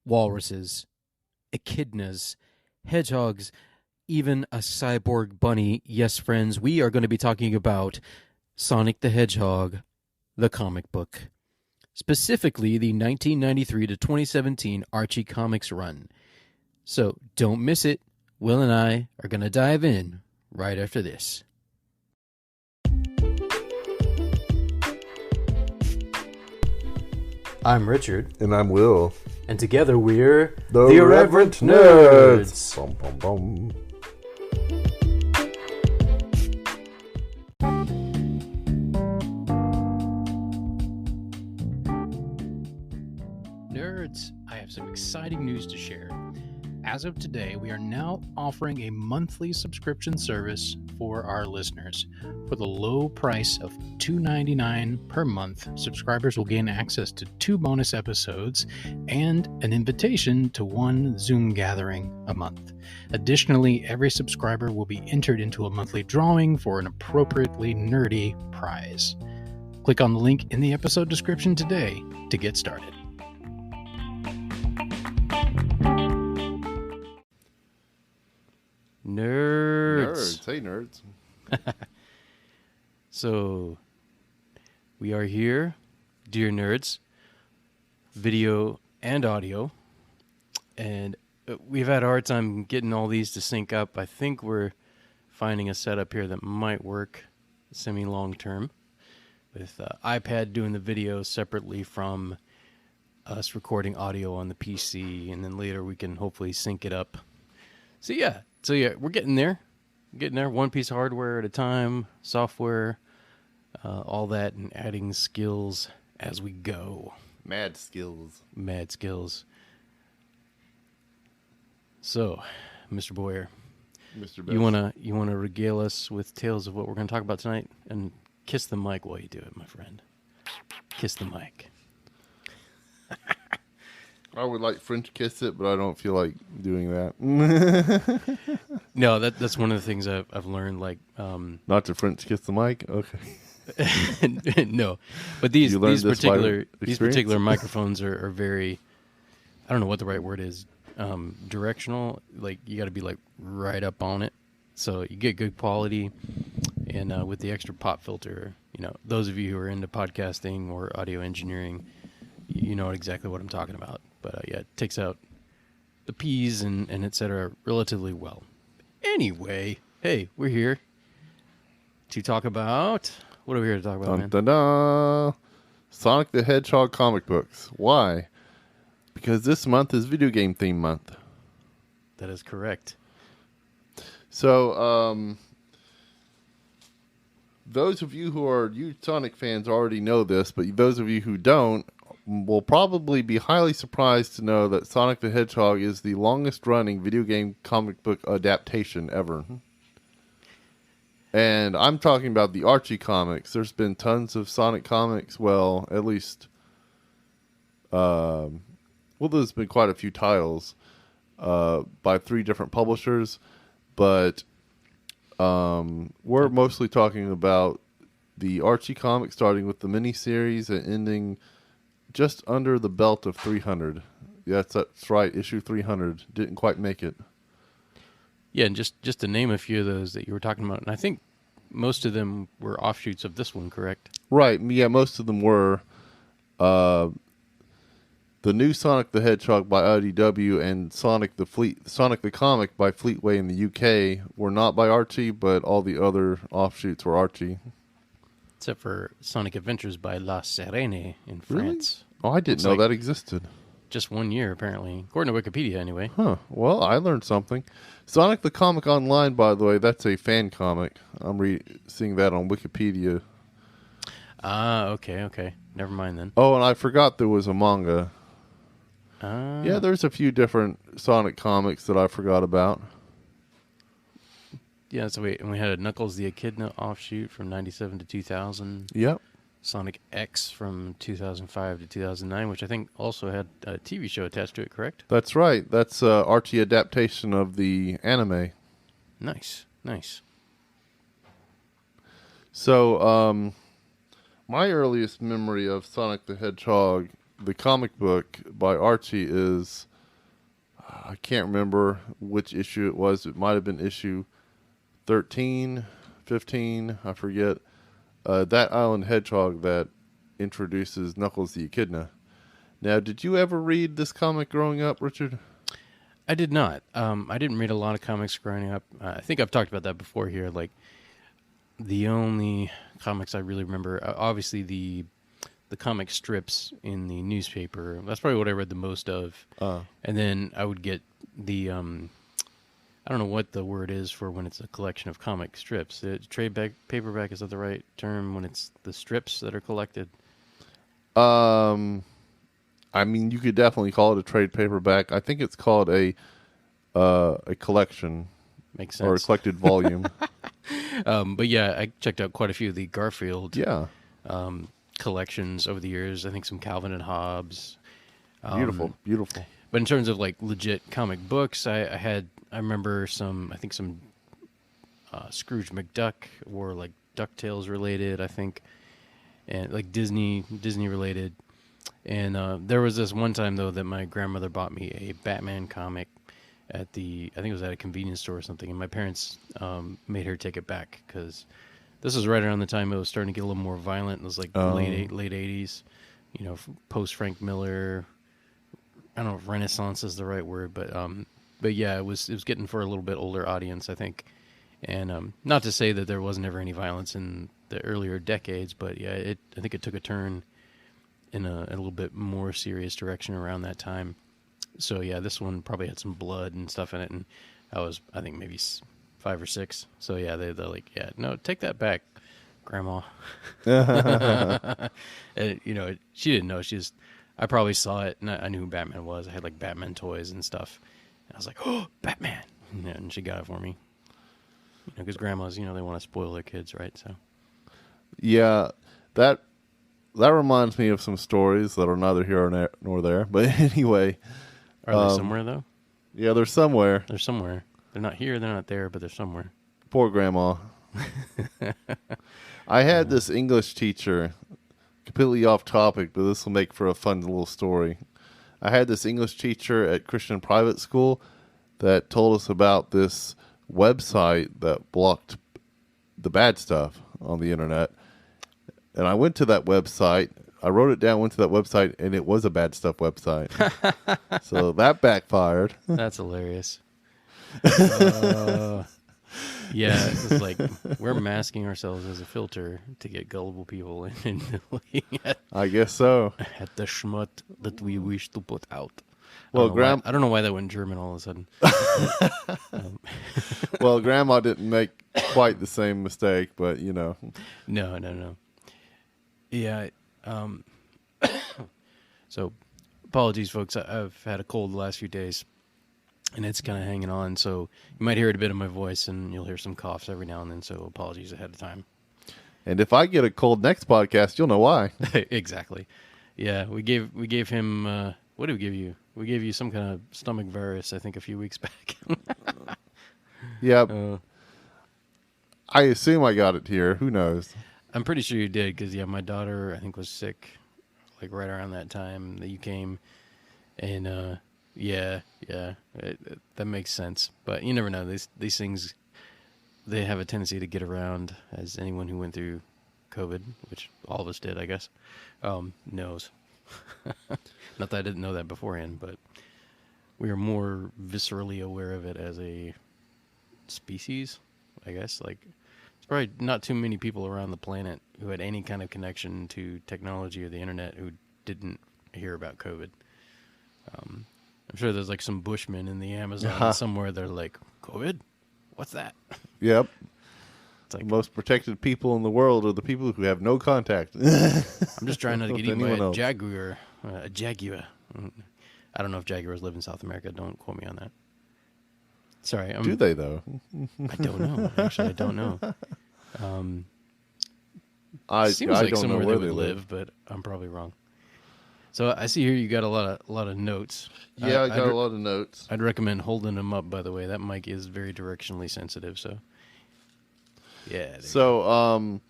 walruses, echidnas, hedgehogs, even a cyborg bunny. Yes, friends, we are going to be talking about Sonic the Hedgehog, the comic book. Specifically, the 1993 to 2017 Archie Comics run. So don't miss it. Will and I are going to dive in right after this. I'm Richard. And I'm Will. And together we're The Irreverent Nerds. Bum, bum, bum. Nerds, I have some exciting news to share. As of today, we are now offering a monthly subscription service for our listeners. For the low price of $2.99 per month, subscribers will gain access to 2 bonus episodes and an invitation to 1 Zoom gathering a month. Additionally, every subscriber will be entered into a monthly drawing for an appropriately nerdy prize. Click on the link in the episode description today to get started. Nerds. Hey, nerds. So, we are here, dear nerds, video and audio, and we've had a hard time getting all these to sync up. I think we're finding a setup here that might work semi-long term, with iPad doing the video separately from us recording audio on the PC, and then later we can hopefully sync it up. So yeah, we're getting there. One piece of hardware at a time, software, all that, and adding skills as we go. Mad skills. So, Mr. Boyer, Mr. Best. you wanna regale us with tales of what we're gonna talk about tonight, and kiss the mic while you do it, my friend. Kiss the mic. I would like French kiss it, but I don't feel like doing that. No, that's one of the things I've learned. Like, Not to French kiss the mic? Okay. no, but these particular experience? microphones are very, I don't know what the right word is, directional. Like, you got to be like right up on it, so you get good quality. And with the extra pop filter, those of you who are into podcasting or audio engineering, you know exactly what I'm talking about. But yeah, it takes out the P's and et cetera relatively well. Anyway, hey, we're here to talk about... What are we here to talk about, man? Dun, dun, dun. Sonic the Hedgehog comic books. Why? Because this month is video game theme month. That is correct. So, those of you who are huge Sonic fans already know this, but those of you who don't will probably be highly surprised to know that Sonic the Hedgehog is the longest-running video game comic book adaptation ever. And I'm talking about the Archie comics. There's been tons of Sonic comics. Well, at least... there's been quite a few titles by 3 different publishers. But we're mostly talking about the Archie comic, starting with the miniseries and ending just under the belt of 300. That's right, issue 300. Didn't quite make it. Yeah, and just to name a few of those that you were talking about, and I think most of them were offshoots of this one, correct? Right, yeah, most of them were. The new Sonic the Hedgehog by IDW and Sonic the Comic by Fleetway in the UK were not by Archie, but all the other offshoots were Archie. Except for Sonic Adventures by La Sirene in France. Really? Oh, I didn't know that existed. Just 1 year, apparently. According to Wikipedia, anyway. Huh. Well, I learned something. Sonic the Comic Online, by the way, that's a fan comic. I'm seeing that on Wikipedia. Ah, okay. Never mind then. Oh, and I forgot there was a manga. Ah. Yeah, there's a few different Sonic comics that I forgot about. Yeah, so we had a Knuckles the Echidna offshoot from 97 to 2000. Yep. Sonic X from 2005 to 2009, which I think also had a TV show attached to it, correct? That's right. That's Archie adaptation of the anime. Nice. So, my earliest memory of Sonic the Hedgehog, the comic book by Archie, is I can't remember which issue it was. It might have been issue 13, 15, I forget. That Island Hedgehog that introduces Knuckles the Echidna. Now, did you ever read this comic growing up, Richard? I did not. I didn't read a lot of comics growing up. I think I've talked about that before here. Like, the only comics I really remember, obviously the comic strips in the newspaper. That's probably what I read the most of. And then I would get the, I don't know what the word is for when it's a collection of comic strips. The trade paperback, is that the right term when it's the strips that are collected? I mean, you could definitely call it a trade paperback. I think it's called a collection. Makes sense. Or a collected volume. But yeah, I checked out quite a few of the Garfield collections over the years. I think some Calvin and Hobbes. Beautiful. But in terms of like legit comic books, I remember some Scrooge McDuck or like DuckTales related, I think, and like Disney related. And there was this one time though that my grandmother bought me a Batman comic I think it was at a convenience store or something, and my parents made her take it back because this was right around the time it was starting to get a little more violent. It was like late 80s, post Frank Miller. I don't know if Renaissance is the right word, but yeah, it was getting for a little bit older audience, I think. And not to say that there wasn't ever any violence in the earlier decades, but yeah, I think it took a turn in a little bit more serious direction around that time. So yeah, this one probably had some blood and stuff in it, and I think maybe 5 or 6. So yeah, they're like, yeah, no, take that back, Grandma. And she didn't know. I probably saw it, and I knew who Batman was. I had like Batman toys and stuff, and I was like, oh, Batman, and she got it for me. Because grandmas, they want to spoil their kids, right? So yeah, that reminds me of some stories that are neither here nor there. But anyway, are they somewhere though? Yeah, they're somewhere. They're somewhere. They're not here. They're not there, but they're somewhere. Poor grandma. I had this English teacher, completely off topic, but this will make for a fun little story. I had this English teacher at Christian private school that told us about this website that blocked the bad stuff on the internet. And I went to that website. I wrote it down, went to that website, and it was a bad stuff website. So that backfired. That's hilarious. Yeah, it's like we're masking ourselves as a filter to get gullible people into looking at. I guess so. At the schmut that we wish to put out. Well, I don't know why that went German all of a sudden. Well, Grandma didn't make quite the same mistake, but No. Yeah. So, apologies, folks. I've had a cold the last few days, and it's kind of hanging on. So you might hear a bit of my voice, and you'll hear some coughs every now and then. So apologies ahead of time. And if I get a cold next podcast, you'll know why. Exactly. Yeah, we gave him. What did we give you? We gave you some kind of stomach virus, I think, a few weeks back. Yeah. I assume I got it here. Who knows? I'm pretty sure you did, because my daughter, I think, was sick, like right around that time that you came, and that makes sense. But you never know; these things, they have a tendency to get around, as anyone who went through COVID, which all of us did, I guess, knows. Not that I didn't know that beforehand, but we are more viscerally aware of it as a species, I guess. Like, there's probably not too many people around the planet who had any kind of connection to technology or the internet who didn't hear about COVID. I'm sure there's like some bushmen in the Amazon somewhere that are like, COVID? What's that? Yep. It's like, the most protected people in the world are the people who have no contact. I'm just trying not to get eaten by a jaguar. A jaguar. I don't know if jaguars live in South America. Don't quote me on that. Sorry. Do they, though? I don't know. Actually, I don't know. Seems I like don't somewhere know where they would live, but I'm probably wrong. So I see here you got a lot of notes. Yeah, I got a lot of notes. I'd recommend holding them up, by the way. That mic is very directionally sensitive, so... Yeah. So,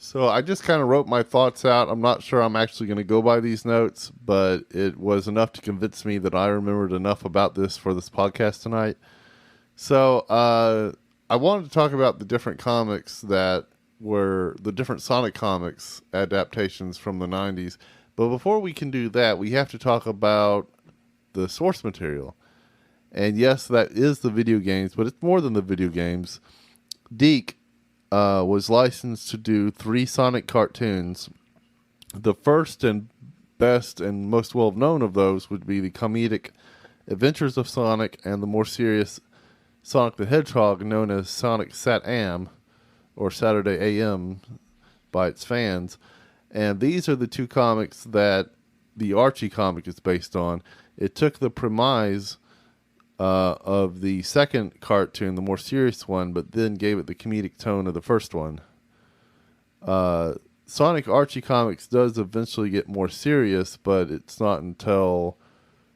So I just kind of wrote my thoughts out. I'm not sure I'm actually going to go by these notes, but it was enough to convince me that I remembered enough about this for this podcast tonight. So I wanted to talk about the different comics that were the different Sonic comics adaptations from the 90s. But before we can do that, we have to talk about the source material. And yes, that is the video games, but it's more than the video games. Deke was licensed to do 3 Sonic cartoons. The first and best and most well-known of those would be the comedic Adventures of Sonic and the more serious Sonic the Hedgehog, known as Sonic Sat-Am, or Saturday AM by its fans. And these are the 2 comics that the Archie comic is based on. It took the premise of the second cartoon, the more serious one, but then gave it the comedic tone of the first one. Sonic Archie comics does eventually get more serious, but it's not until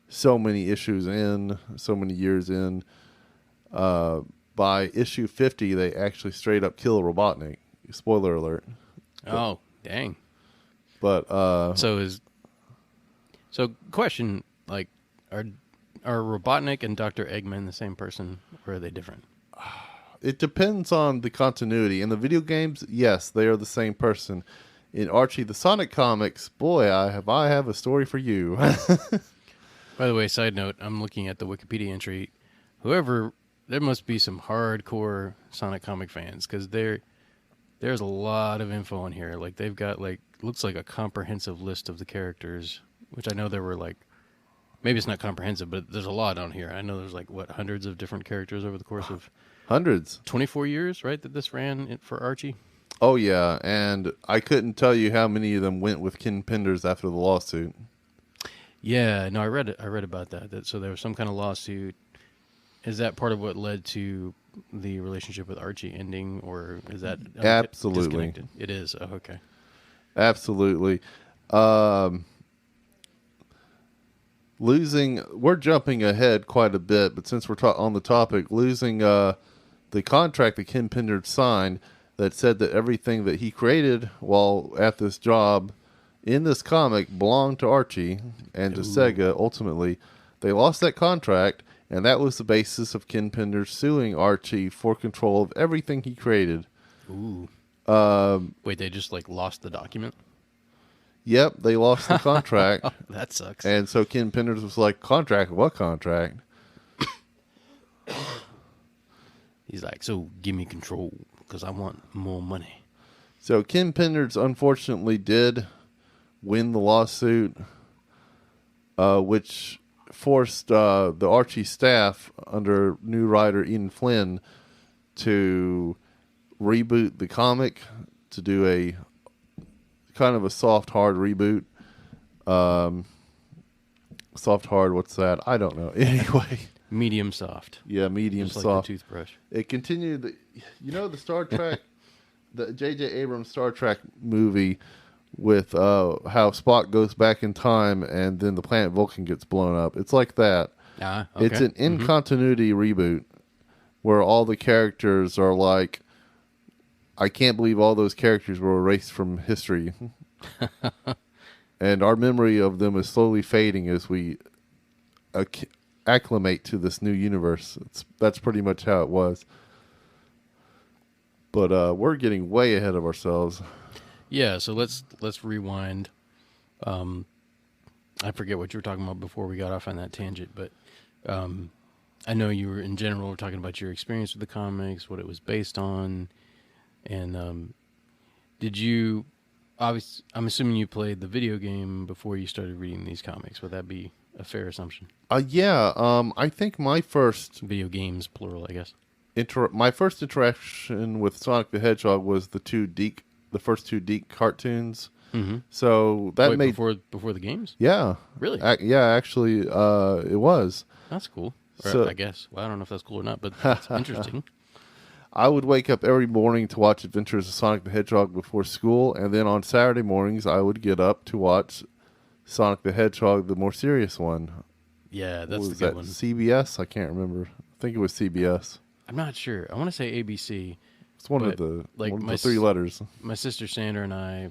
so many issues in, so many years in. By issue 50, they actually straight up kill Robotnik. Spoiler alert. Oh, dang. But so question, like, are Robotnik and Dr. Eggman the same person, or are they different? It depends on the continuity. In the video games, yes, they are the same person. In Archie the Sonic comics, boy, I have a story for you. By the way, side note, I'm looking at the Wikipedia entry. There must be some hardcore Sonic comic fans, because there's a lot of info on here. Like, they've got, like, looks like a comprehensive list of the characters, which I know there were, like, maybe it's not comprehensive, but there's a lot on here. I know there's, like, hundreds of different characters over the course of hundreds, 24 years, right, that this ran for Archie? Oh, yeah, and I couldn't tell you how many of them went with Ken Penders after the lawsuit. Yeah, no, I read about that. So there was some kind of lawsuit. Is that part of what led to the relationship with Archie ending, or is that absolutely disconnected? It is. Oh, okay. Absolutely. We're jumping ahead quite a bit, but since we're on the topic, losing the contract that Ken Penders signed that said that everything that he created while at this job in this comic belonged to Archie and to Sega. Ultimately, they lost that contract. And that was the basis of Ken Penders suing Archie for control of everything he created. Ooh. Wait, they just, like, lost the document? Yep, they lost the contract. That sucks. And so Ken Penders was like, contract? What contract? He's like, so give me control, because I want more money. So Ken Penders unfortunately did win the lawsuit, which forced the Archie staff under new writer Ian Flynn to reboot the comic, to do a kind of a soft hard reboot. Soft hard, what's that? I don't know. Anyway, medium soft. Yeah, medium just soft. Like the toothbrush. It continued. The Star Trek, the J.J. Abrams Star Trek movie, with how Spock goes back in time and then the planet Vulcan gets blown up. It's like that. Okay. It's an in-continuity reboot where all the characters are like, I can't believe all those characters were erased from history. And our memory of them is slowly fading as we acclimate to this new universe. That's pretty much how it was. But we're getting way ahead of ourselves. Yeah, so let's rewind. I forget what you were talking about before we got off on that tangent, but I know you were, in general, talking about your experience with the comics, what it was based on, and did you, obviously, I'm assuming you played the video game before you started reading these comics. Would that be a fair assumption? Yeah, I think my first... Video games, plural, I guess. My first interaction with Sonic the Hedgehog was the first 2 Deke cartoons. Mm-hmm. So that made before the games. Yeah, really. Actually, it was. That's cool. So, I guess. Well, I don't know if that's cool or not, but that's interesting. I would wake up every morning to watch Adventures of Sonic the Hedgehog before school, and then on Saturday mornings I would get up to watch Sonic the Hedgehog, the more serious one. Yeah, that's the good one. CBS? I can't remember. I think it was CBS. I'm not sure. I want to say ABC. It's one But, of the like, one of my the three letters. My sister Sandra and I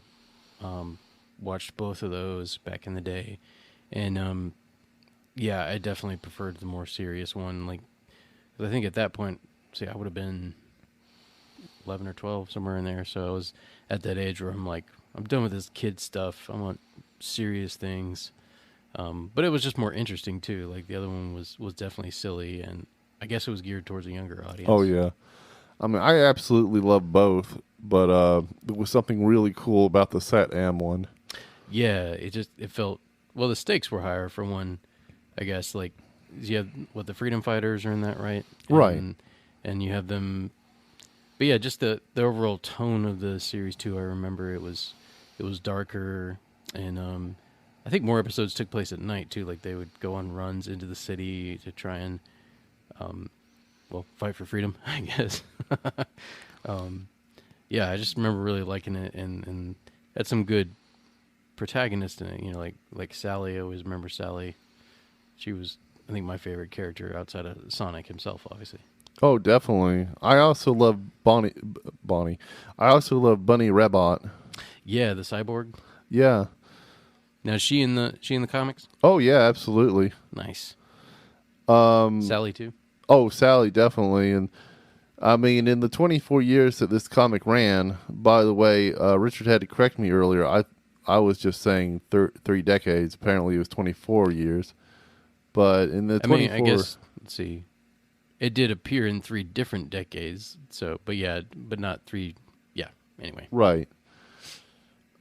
watched both of those back in the day, and yeah, I definitely preferred the more serious one. Like, 'cause I think at that point, see, I would have been 11 or 12, somewhere in there. So I was at that age where I'm like, I'm done with this kid stuff. I want serious things. But it was just more interesting too. Like the other one was definitely silly, and I guess it was geared towards a younger audience. Oh yeah, I mean I absolutely love both, but there was something really cool about the Sat Am one. Yeah, it felt, well, the stakes were higher for one, I guess. Like, you have what, the freedom fighters are in that, right? Right. And you have them, but yeah, just the overall tone of the series too. I remember it was darker, and I think more episodes took place at night too. Like they would go on runs into the city to try and well, fight for freedom, I guess. Yeah, I just remember really liking it, and had some good protagonists in it. You know, like Sally. I always remember Sally. She was, I think, my favorite character outside of Sonic himself, obviously. Oh, definitely. I also love Bonnie. I also love Bunny Rabbit. Yeah, the cyborg. Yeah. Now, is she in the comics? Oh yeah, absolutely. Nice. Um. Sally too. Oh, Sally definitely, and I mean, in the 24 years that this comic ran. By the way, Richard had to correct me earlier. I was just saying 3 decades. Apparently, it was 24 years. But in the 24, I guess, let's see. It did appear in 3 different decades. So, but yeah, but not 3. Yeah. Anyway. Right.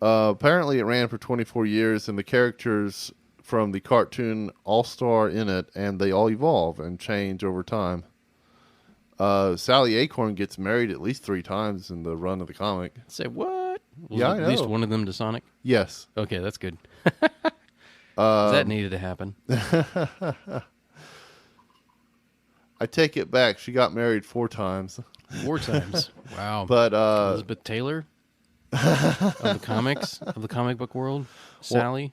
Apparently, it ran for 24 years, and the characters from the cartoon all star in it, and they all evolve and change over time. Sally Acorn gets married at least 3 times in the run of the comic. Say what? Was Yeah, at I least know. one of them to Sonic? Yes. Okay, that's good. That needed to happen. I take it back. She got married 4 times. 4 times. Wow. But Elizabeth Taylor of the comic book world. Sally.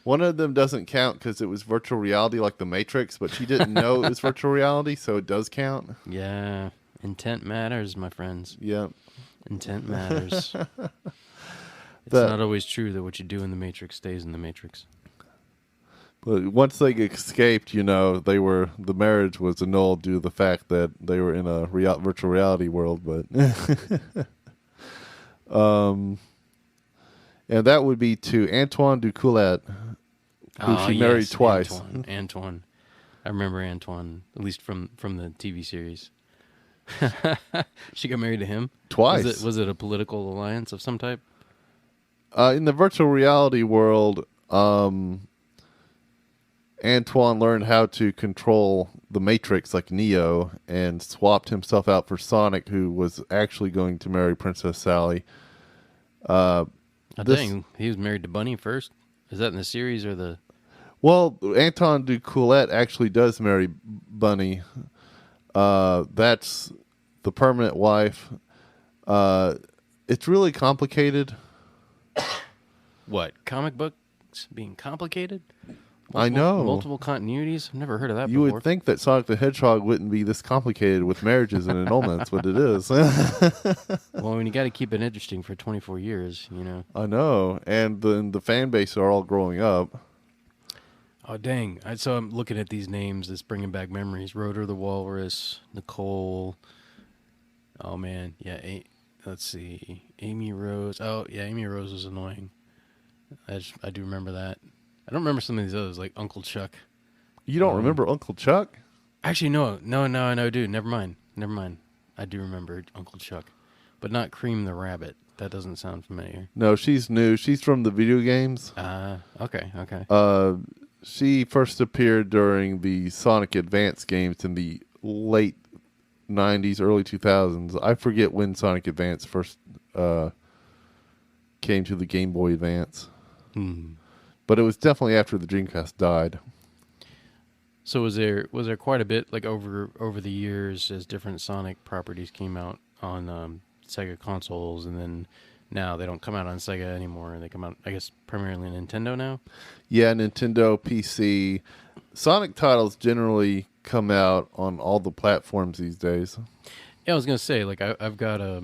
one of them doesn't count because it was virtual reality like The Matrix, but she didn't know it was virtual reality, so it does count. Yeah. Intent matters, my friends. Yeah. Intent matters. It's The- not always true that what you do in the Matrix stays in the Matrix. But once they escaped, the marriage was annulled due to the fact that they were in a virtual reality world. But and that would be to Antoine Ducoulette, who she married twice. Antoine. I remember Antoine, at least from the TV series. She got married to him Twice. Was it a political alliance of some type? In the virtual reality world, Antoine learned how to control the Matrix like Neo and swapped himself out for Sonic, who was actually going to marry Princess Sally. Dang, he was married to Bunny first? Is that in the series or the... Well, Anton Ducoulette actually does marry Bunny. That's the permanent wife. It's really complicated. What? Comic books being complicated? I know. Multiple continuities? I've never heard of that You before. would think that Sonic the Hedgehog wouldn't be this complicated with marriages and annulments, but it is. Well, I mean, you got to keep it interesting for 24 years, I know. And the fan base are all growing up. Oh, dang. So I'm looking at these names. It's bringing back memories. Rotor the Walrus, Nicole. Oh, man. Yeah, let's see. Amy Rose. Oh, yeah, Amy Rose was annoying. I do remember that. I don't remember some of these others, like Uncle Chuck. You don't remember Uncle Chuck? Actually, no, I know, dude. Never mind. I do remember Uncle Chuck, but not Cream the Rabbit. That doesn't sound familiar. No, she's new. She's from the video games. Okay. She first appeared during the Sonic Advance games in the late 90s, early 2000s. I forget when Sonic Advance first came to the Game Boy Advance. But it was definitely after the Dreamcast died. So was there quite a bit, like, over the years as different Sonic properties came out on Sega consoles, and then now they don't come out on Sega anymore. They come out, I guess, primarily on Nintendo now? Yeah, Nintendo, PC. Sonic titles generally come out on all the platforms these days. Yeah, I was gonna say, like, I've got a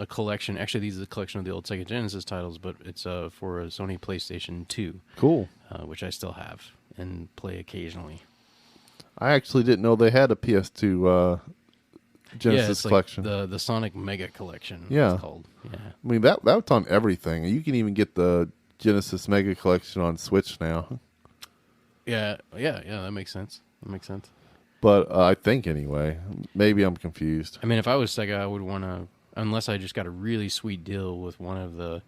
collection. Actually, these are a collection of the old Sega Genesis titles, but it's for a Sony PlayStation 2, Cool. which I still have and play occasionally. I actually didn't know they had a PS2 Genesis Yeah, it's collection. like the Sonic Mega Collection. Yeah. It's called. Yeah. I mean, that's on everything. You can even get the Genesis Mega Collection on Switch now. Yeah. That makes sense. But I think anyway. Maybe I'm confused. I mean, if I was Sega, I would want to, unless I just got a really sweet deal with one of the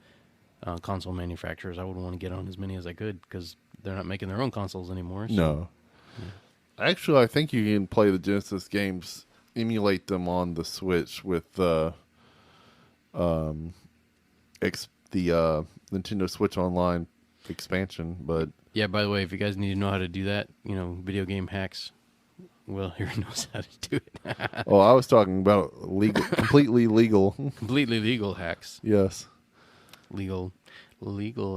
console manufacturers, I would want to get on as many as I could because they're not making their own consoles anymore. So. No. Yeah. Actually, I think you can play the Genesis games, emulate them on the Switch with the Nintendo Switch Online expansion. But yeah, by the way, if you guys need to know how to do that, video game hacks, Will here knows how to do it. oh, I was talking about completely legal. Completely legal hacks. Yes. Legal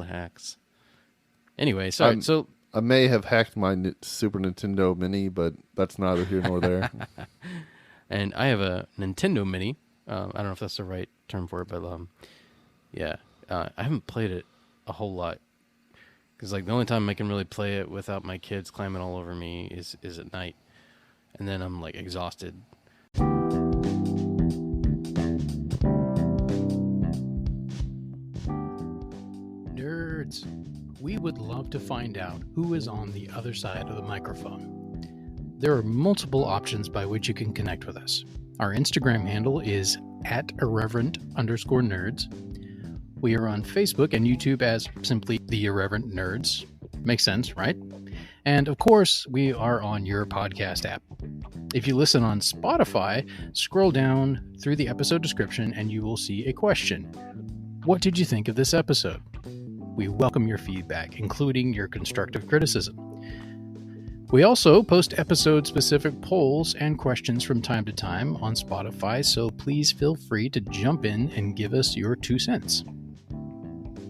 hacks. Anyway, sorry. So I may have hacked my Super Nintendo Mini, but that's neither here nor there. And I have a Nintendo Mini. I don't know if that's the right term for it, but yeah, I haven't played it a whole lot because like the only time I can really play it without my kids climbing all over me is at night, and then I'm like exhausted. Nerds, we would love to find out who is on the other side of the microphone. There are multiple options by which you can connect with us. Our Instagram handle is @irreverent_nerds. We are on Facebook and YouTube as simply The Irreverent Nerds. Makes sense, right? And of course, we are on your podcast app. If you listen on Spotify, scroll down through the episode description and you will see a question. What did you think of this episode? We welcome your feedback, including your constructive criticism. We also post episode-specific polls and questions from time to time on Spotify, so please feel free to jump in and give us your 2 cents.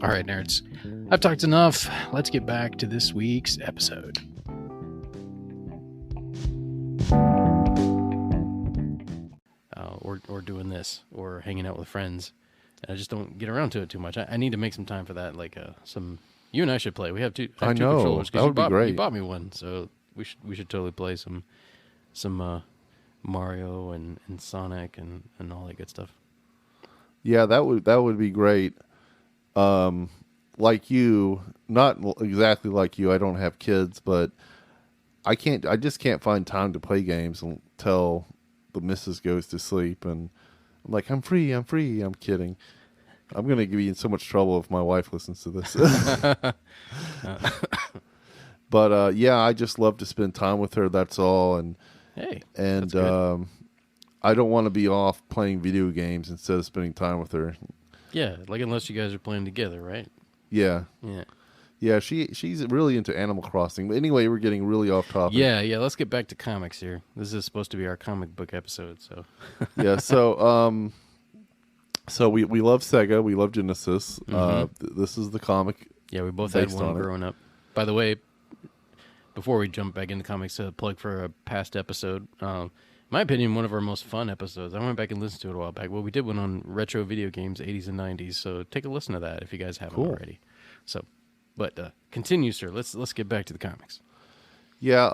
All right, nerds, I've talked enough. Let's get back to this week's episode. Or doing this, or hanging out with friends. I just don't get around to it too much. I need to make some time for that. Like you and I should play. We have two controllers. That would be great. You bought me one, so we should totally play some Mario and Sonic and all that good stuff. Yeah, that would be great. Like you, not exactly like you. I don't have kids, but I just can't find time to play games until the missus goes to sleep, and I'm like, I'm free. I'm kidding. I'm going to be in so much trouble if my wife listens to this. But yeah, I just love to spend time with her. That's all. And that's good. I don't want to be off playing video games instead of spending time with her. Yeah, like unless you guys are playing together, right? Yeah. Yeah. Yeah, she's really into Animal Crossing. But anyway, we're getting really off topic. Yeah. Let's get back to comics here. This is supposed to be our comic book episode, so. Yeah. So we love Sega. We love Genesis. Mm-hmm. This is the comic. Yeah, we both had one growing up. By the way, before we jump back into comics, a plug for a past episode. In my opinion, one of our most fun episodes. I went back and listened to it a while back. Well, we did one on retro video games, 80s and 90s. So take a listen to that if you guys haven't already. So. But continue, sir. Let's get back to the comics. Yeah,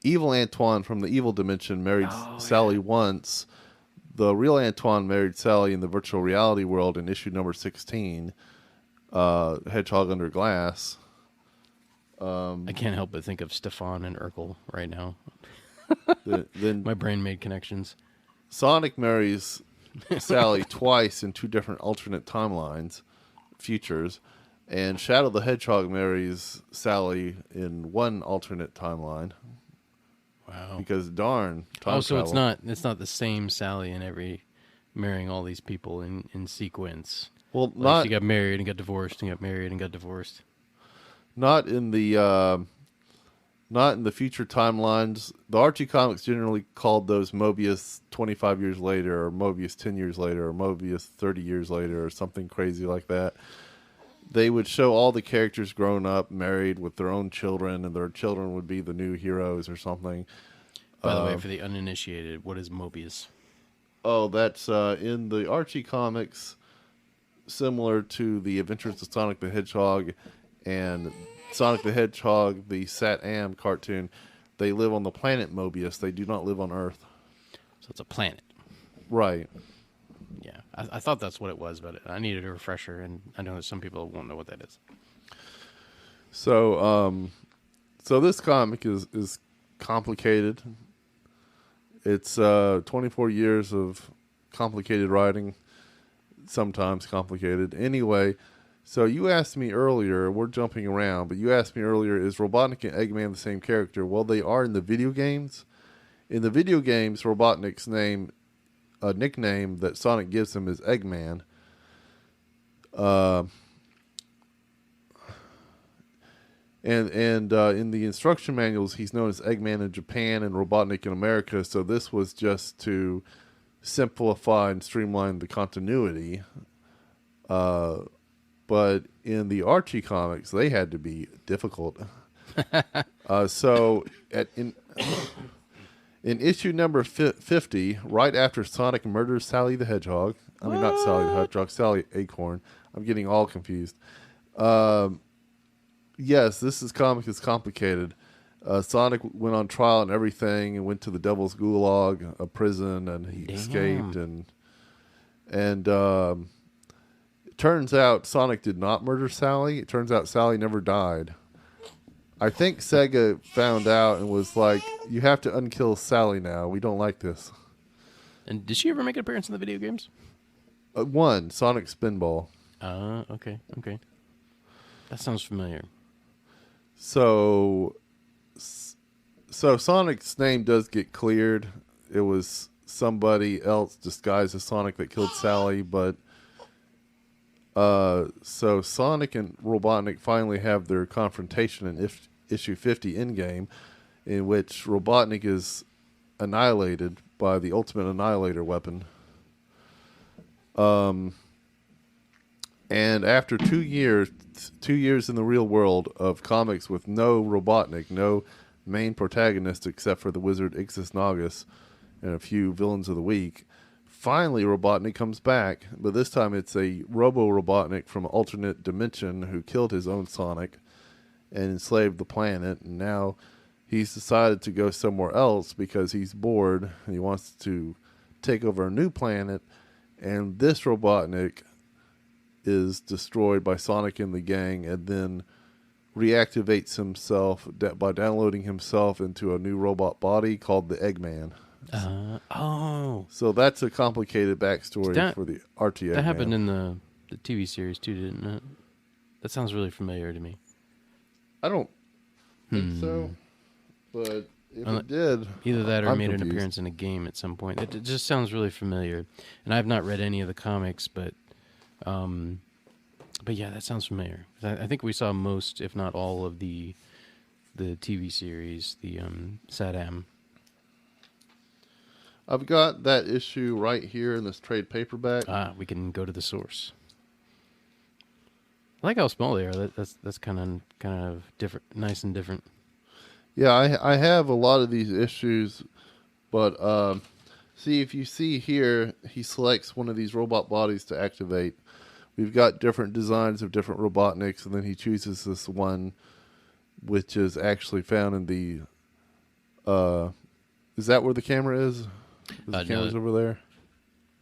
Evil Antoine from the Evil Dimension married Sally once. The real Antoine married Sally in the virtual reality world in issue number 16, Hedgehog Under Glass. I can't help but think of Stefan and Urkel right now. Then my brain made connections. Sonic marries Sally twice in 2 different alternate timelines, futures, and Shadow the Hedgehog marries Sally in 1 alternate timeline. Wow! Because darn, time so travel. it's not the same Sally in every marrying all these people in sequence. Well, she got married and got divorced and got married and got divorced. Not in the future timelines. The Archie comics generally called those Mobius 25 years later, or Mobius 10 years later, or Mobius 30 years later, or something crazy like that. They would show all the characters grown up, married with their own children, and their children would be the new heroes or something. By the way, for the uninitiated, what is Mobius? Oh, that's in the Archie comics, similar to the Adventures of Sonic the Hedgehog and Sonic the Hedgehog, the Am cartoon. They live on the planet Mobius. They do not live on Earth. So it's a planet. Right. Yeah, I thought that's what it was, but I needed a refresher, and I know that some people won't know what that is. So, so this comic is complicated. It's 24 years of complicated writing, sometimes complicated. Anyway, so you asked me earlier, we're jumping around, but you asked me earlier, is Robotnik and Eggman the same character? Well, they are in the video games. In the video games, Robotnik's nickname that Sonic gives him is Eggman. And in the instruction manuals, he's known as Eggman in Japan and Robotnik in America. So this was just to simplify and streamline the continuity. But in the Archie comics, they had to be difficult. So in issue number 50, right after Sonic murders Sally the Hedgehog, I mean not Sally the Hedgehog, Sally Acorn. I'm getting all confused. Yes, this comic is complicated. Sonic went on trial and everything, and went to the Devil's Gulag, a prison, and he escaped. And it turns out Sonic did not murder Sally. It turns out Sally never died. I think Sega found out and was like, "You have to unkill Sally now. We don't like this." And did she ever make an appearance in the video games? One, Sonic Spinball. Okay. That sounds familiar. So Sonic's name does get cleared. It was somebody else disguised as Sonic that killed Sally, but so Sonic and Robotnik finally have their confrontation in issue 50 in-game, in which Robotnik is annihilated by the Ultimate Annihilator weapon. And after 2 years in the real world of comics with no Robotnik, no main protagonist except for the wizard Ixis Naugus and a few villains of the week, finally Robotnik comes back, but this time it's a Robo-Robotnik from an alternate dimension who killed his own Sonic and enslaved the planet, and now he's decided to go somewhere else because he's bored and he wants to take over a new planet, and this Robotnik is destroyed by Sonic and the gang and then reactivates himself by downloading himself into a new robot body called the Eggman. So that's a complicated backstory for the Archie Eggman. That happened in the TV series too, didn't it? That sounds really familiar to me. I don't think so, but if it did, either that or I'm made confused. an appearance in a game at some point. It just sounds really familiar, and I've not read any of the comics, but yeah, that sounds familiar. I think we saw most, if not all, of the TV series, the Saddam. I've got that issue right here in this trade paperback. We can go to the source. I like how small they are. That's kind of different, nice and different. Yeah, I have a lot of these issues, but see, if you see here, he selects one of these robot bodies to activate. We've got different designs of different Robotniks, and then he chooses this one, which is actually found in the... is that where the camera is? The camera's over there?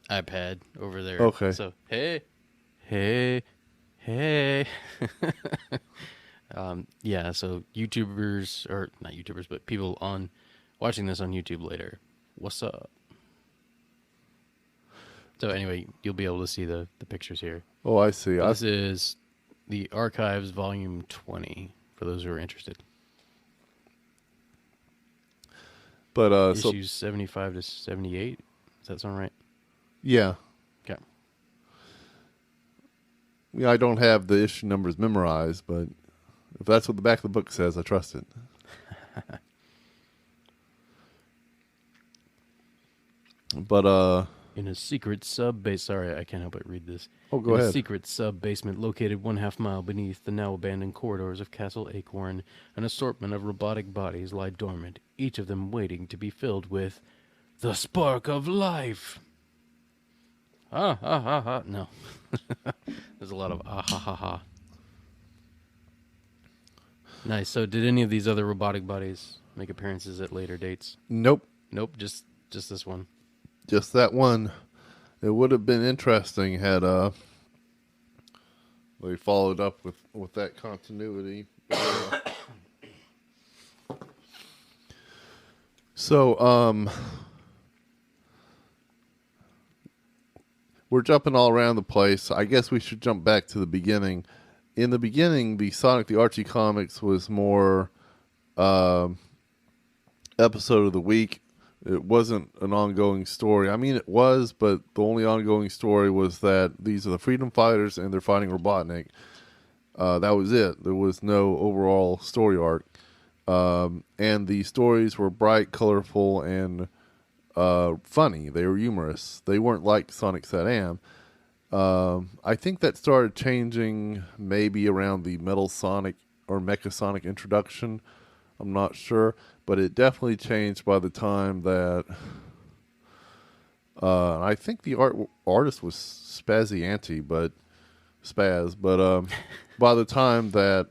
iPad over there. Okay. So, hey. Yeah, so YouTubers, or not YouTubers, but people watching this on YouTube later, what's up? So anyway, you'll be able to see the pictures here. Oh, I see. This is the Archives Volume 20, for those who are interested. But Issues 75 to 78. Does that sound right? Yeah. Okay. Yeah, I don't have the issue numbers memorized, but if that's what the back of the book says, I trust it. But In a secret sub-base... Sorry, I can't help but read this. Oh, go In ahead. a secret sub-basement located 1/2 mile beneath the now-abandoned corridors of Castle Acorn, an assortment of robotic bodies lie dormant, each of them waiting to be filled with the spark of life. Ah, ha, ha, ha. No. There's a lot of ah, ha, ha, ha. Nice. So did any of these other robotic bodies make appearances at later dates? Nope. Nope, just this one. Just that one. It would have been interesting had they followed up with that continuity. So we're jumping all around the place. I guess we should jump back to the beginning. In the beginning, the Sonic the Archie comics was more episode of the week. It wasn't an ongoing story. I mean, it was, but the only ongoing story was that these are the Freedom Fighters and they're fighting Robotnik. That was it. There was no overall story arc. And the stories were bright, colorful, and funny. They were humorous. They weren't like Sonic the Hedgehog. I think that started changing maybe around the Metal Sonic or Mecha Sonic introduction. I'm not sure, but it definitely changed by the time that I think the artist was Spazzy but by the time that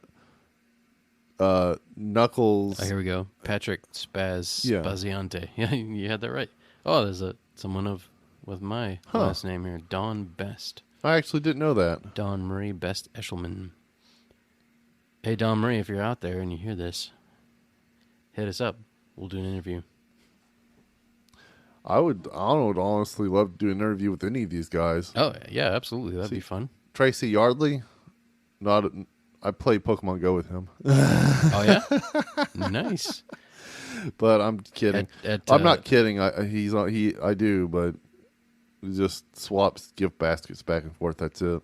Knuckles, Oh, here we go. Patrick Yeah. Spaziante. Yeah, you had that right. Oh, there's someone with my last name here, Dawn Best. I actually didn't know that. Dawn Marie Best Eshelman. Hey, Dawn Marie, if you're out there and you hear this, hit us up. We'll do an interview. I would honestly love to do an interview with any of these guys. Oh, yeah, absolutely. That'd be fun. Tracy Yardley, I play Pokemon Go with him. Oh, yeah? Nice. But I'm kidding. I'm not kidding. I do, but he just swaps gift baskets back and forth. That's it.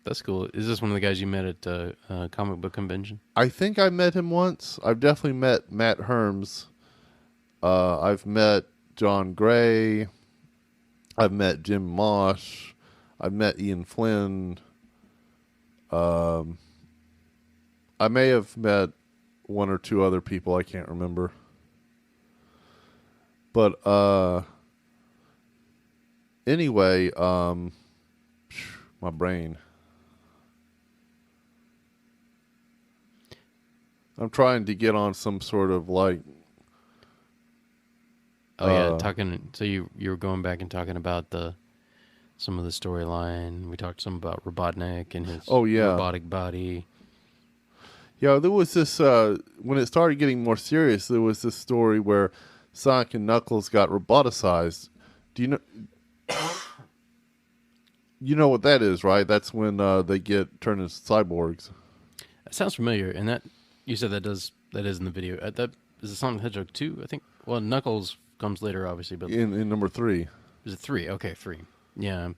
That's cool. Is this one of the guys you met at comic book convention? I think I met him once. I've definitely met Matt Herms. I've met John Gray. I've met Jim Mosh. I've met Ian Flynn. I may have met one or two other people. I can't remember. But anyway, my brain. I'm trying to get on some sort of like. Oh yeah, talking. So you were going back and talking about some of the storyline. We talked some about Robotnik and his robotic body. Yeah, there was this when it started getting more serious. There was this story where Sonic and Knuckles got roboticized. Do you know? You know what that is, right? That's when they get turned into cyborgs. That sounds familiar. And that you said that is in the video. That is it Sonic the Hedgehog 2, I think. Well, Knuckles comes later, obviously, but In number 3. is it 3? Okay, 3. Yeah,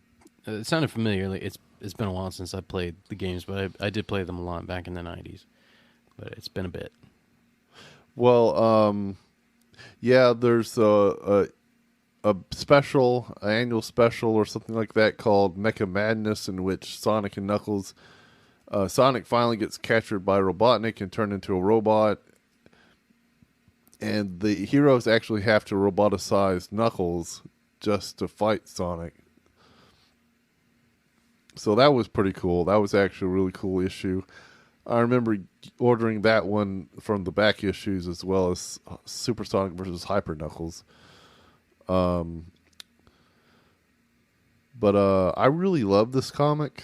it sounded familiar. Like it's been a while since I played the games, but I did play them a lot back in the 90s. But it's been a bit. Well, yeah, there's a special, an annual special or something like that called Mecha Madness, in which Sonic and Knuckles, Sonic finally gets captured by Robotnik and turned into a robot, and the heroes actually have to roboticize Knuckles just to fight Sonic. So that was pretty cool. That was actually a really cool issue. I remember ordering that one from the back issues as well as Super Sonic versus Hyper Knuckles. But I really love this comic.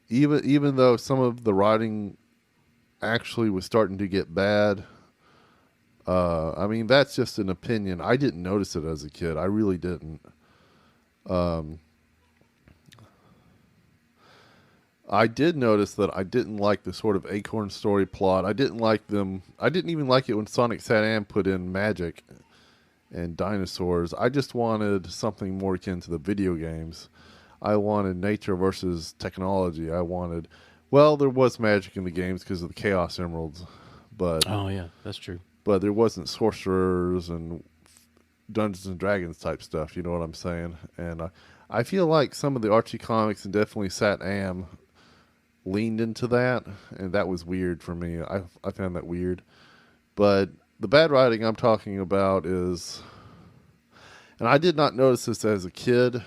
Even though some of the writing actually was starting to get bad. I mean, that's just an opinion. I didn't notice it as a kid. I really didn't. I did notice that I didn't like the sort of Acorn story plot. I didn't like them. I didn't even like it when Sonic Sat-Am put in magic and dinosaurs. I just wanted something more akin to the video games. I wanted nature versus technology. There was magic in the games because of the Chaos Emeralds, but Oh yeah, that's true. but there wasn't sorcerers and Dungeons and Dragons type stuff. You know what I'm saying? And I feel like some of the Archie comics and definitely Sat Am leaned into that, and that was weird for me. I found that weird. But the bad writing I'm talking about is, and I did not notice this as a kid.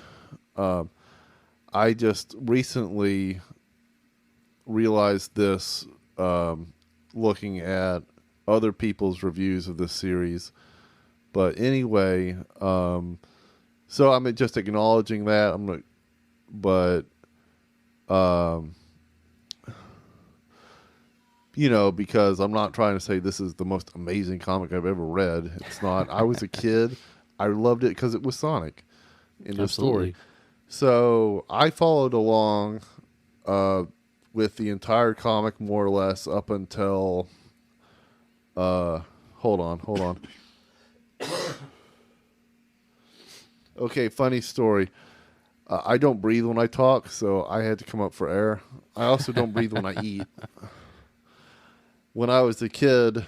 I just recently realized this looking at other people's reviews of this series. But anyway, so I'm just acknowledging that. Because I'm not trying to say this is the most amazing comic I've ever read. It's not. I was a kid. I loved it because it was Sonic in the story. So I followed along with the entire comic more or less up until. Hold on. Okay, funny story. I don't breathe when I talk, so I had to come up for air. I also don't breathe when I eat. When I was a kid,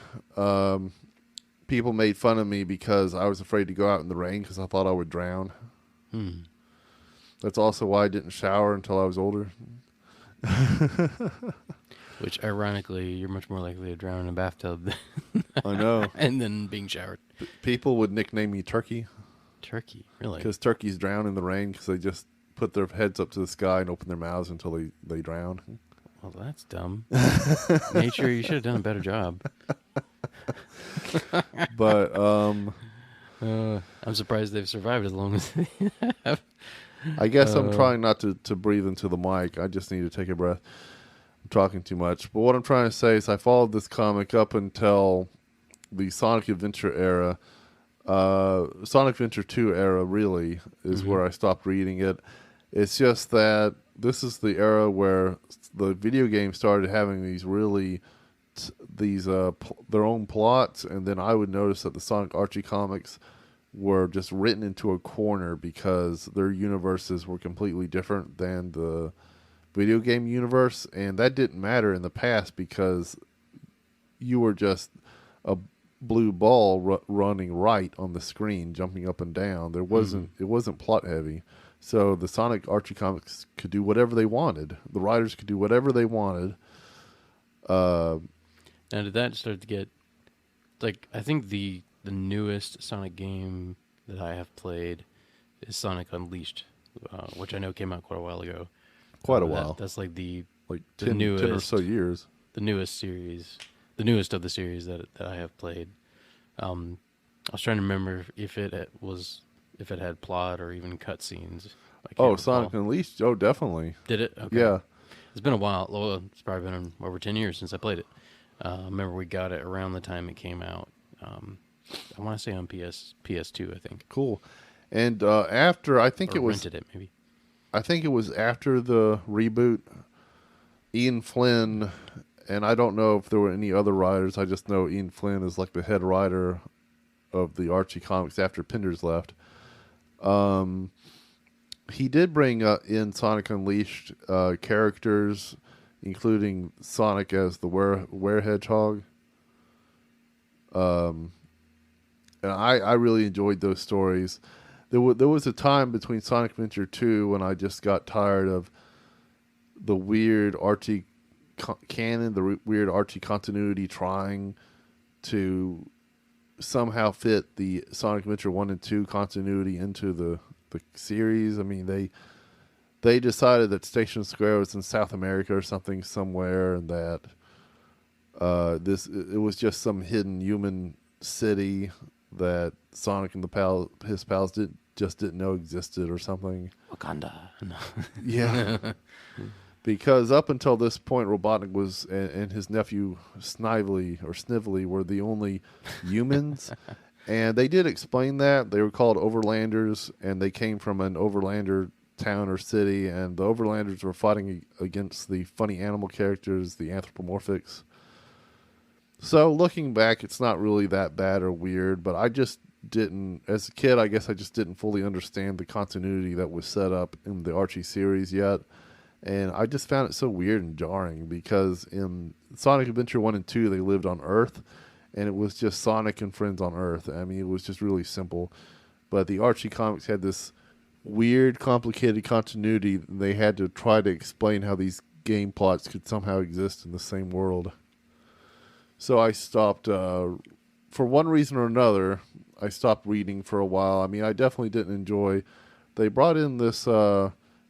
people made fun of me because I was afraid to go out in the rain because I thought I would drown. That's also why I didn't shower until I was older. Which, ironically, you're much more likely to drown in a bathtub I know. and then being showered. People would nickname me Turkey. Turkey, really? Because turkeys drown in the rain because they just put their heads up to the sky and open their mouths until they drown. Well, that's dumb. Nature, you should have done a better job. But I'm surprised they've survived as long as they have. I guess I'm trying not to breathe into the mic. I just need to take a breath. I'm talking too much. But what I'm trying to say is I followed this comic up until the Sonic Adventure era. Sonic Adventure 2 era, really, is where I stopped reading it. It's just that this is the era where the video game started having these really their own plots, and then I would notice that the Sonic Archie comics were just written into a corner because their universes were completely different than the video game universe, and that didn't matter in the past because you were just a blue ball running right on the screen, jumping up and down. It wasn't plot heavy. So the Sonic Archie comics could do whatever they wanted. The writers could do whatever they wanted. Now, did that start to get... I think the newest Sonic game that I have played is Sonic Unleashed, which I know came out quite a while ago. Quite a while. That's the 10 or so years. The newest series. The newest of the series that I have played. I was trying to remember if it had plot or even cutscenes. Sonic Unleashed. Oh, definitely. Did it? Okay. Yeah. It's been a while. Well, it's probably been over 10 years since I played it. I remember we got it around the time it came out. I want to say on PS2, I think. Cool. And after, I think rented it, maybe. I think it was after the reboot, Ian Flynn, and I don't know if there were any other writers. I just know Ian Flynn is like the head writer of the Archie comics after Penders left. He did bring in Sonic Unleashed characters, including Sonic as the Hedgehog. And I really enjoyed those stories. There was a time between Sonic Adventure 2 when I just got tired of the weird Archie canon, the weird Archie continuity trying to somehow fit the Sonic Adventure 1 and 2 continuity into the series. I mean, they decided that Station Square was in South America or something somewhere, and that it was just some hidden human city that Sonic and his pals didn't know existed or something. Wakanda. No. Yeah. Because up until this point, Robotnik was and his nephew Snively were the only humans. And they did explain that. They were called Overlanders, and they came from an Overlander town or city, and the Overlanders were fighting against the funny animal characters, the anthropomorphics. So looking back, it's not really that bad or weird, but I just didn't, as a kid, I guess I just didn't fully understand the continuity that was set up in the Archie series yet. And I just found it so weird and jarring because in Sonic Adventure 1 and 2, they lived on Earth, and it was just Sonic and friends on Earth. I mean, it was just really simple. but the Archie comics had this weird, complicated continuity. They had to try to explain how these game plots could somehow exist in the same world. So I stopped, for one reason or another, I stopped reading for a while. I mean, I definitely didn't enjoy. They brought in this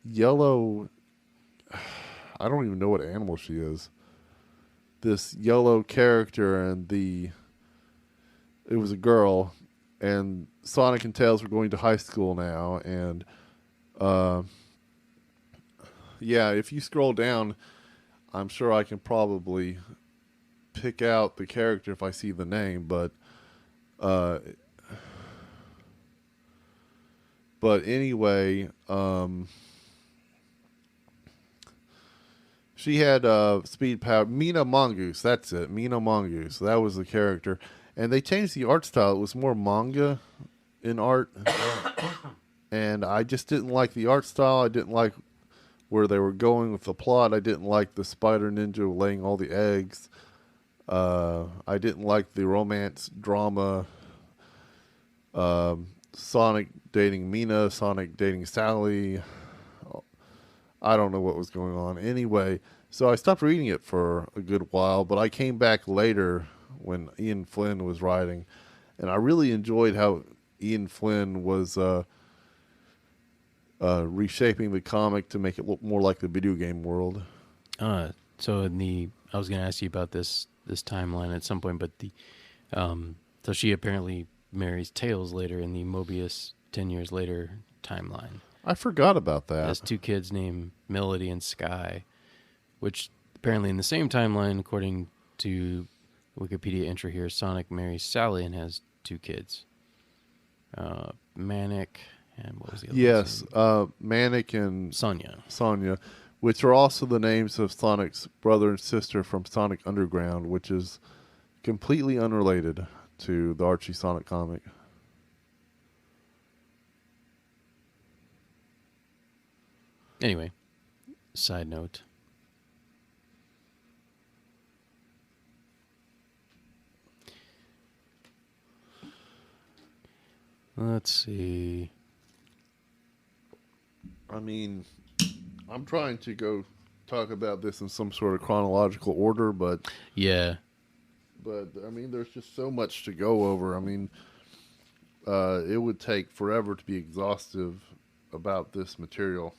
yellow, I don't even know what animal she is. This yellow character, and it was a girl, and Sonic and Tails were going to high school now, and yeah, if you scroll down, I'm sure I can probably pick out the character if I see the name, but anyway, she had speed power. Mina Mongoose, that's it. Mina Mongoose, that was the character. And they changed the art style. It was more manga in art. And I just didn't like the art style. I didn't like where they were going with the plot. I didn't like the spider ninja laying all the eggs. I didn't like the romance drama. Sonic dating Mina, Sonic dating Sally. I don't know what was going on. Anyway, so I stopped reading it for a good while, but I came back later when Ian Flynn was writing, and I really enjoyed how Ian Flynn was reshaping the comic to make it look more like the video game world. I was going to ask you about this timeline at some point, but so she apparently marries Tails later in the Mobius 10 years later timeline. I forgot about that. Has two kids named Melody and Sky, which apparently in the same timeline, according to Wikipedia entry here, Sonic marries Sally and has two kids. Manic and what was the other Yes, Manic and Sonia, which are also the names of Sonic's brother and sister from Sonic Underground, which is completely unrelated to the Archie Sonic comic. Anyway, side note. Let's see. I mean, I'm trying to go talk about this in some sort of chronological order, but Yeah. But I mean, there's just so much to go over. I mean, it would take forever to be exhaustive about this material.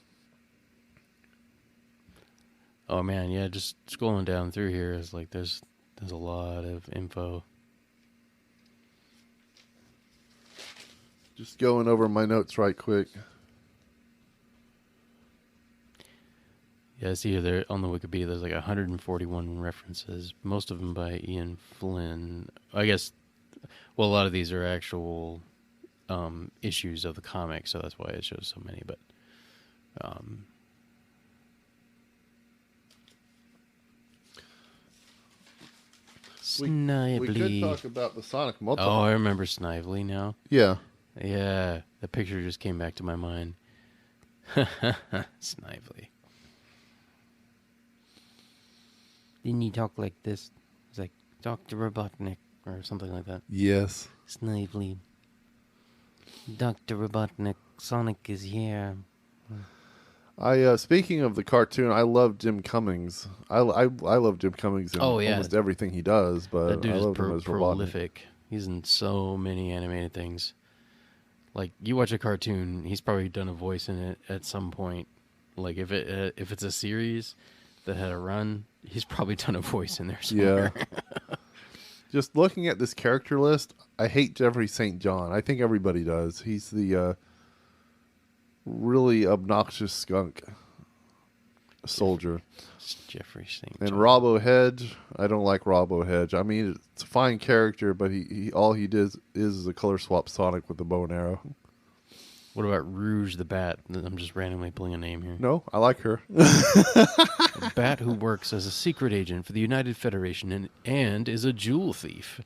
Oh man, yeah, just scrolling down through here is like there's a lot of info. Just going over my notes right quick. Yeah, I see here there on the Wikipedia there's like 141 references, most of them by Ian Flynn. I guess, well, a lot of these are actual issues of the comic, so that's why it shows so many. But Snively. We could talk about the Sonic multi. Oh, I remember Snively now. Yeah. Yeah, the picture just came back to my mind. Snively. Didn't he talk like this? It's like Dr. Robotnik or something like that. Yes. Snively. Dr. Robotnik, Sonic is here. Speaking of the cartoon, I love Jim Cummings. I love Jim Cummings in almost everything he does, but that dude I love is him as prolific. He's in so many animated things. Like, you watch a cartoon, he's probably done a voice in it at some point. Like, if it's a series that had a run, he's probably done a voice in there somewhere. Yeah. Just looking at this character list, I hate Jeffrey St. John. I think everybody does. He's the really obnoxious skunk soldier. Jeffrey St. And John. Robbo Hedge, I don't like Robbo Hedge. I mean, it's a fine character, but he all he does is a color swap Sonic with a bow and arrow. What about Rouge the Bat? I'm just randomly pulling a name here. No, I like her. A bat who works as a secret agent for the United Federation and is a jewel thief.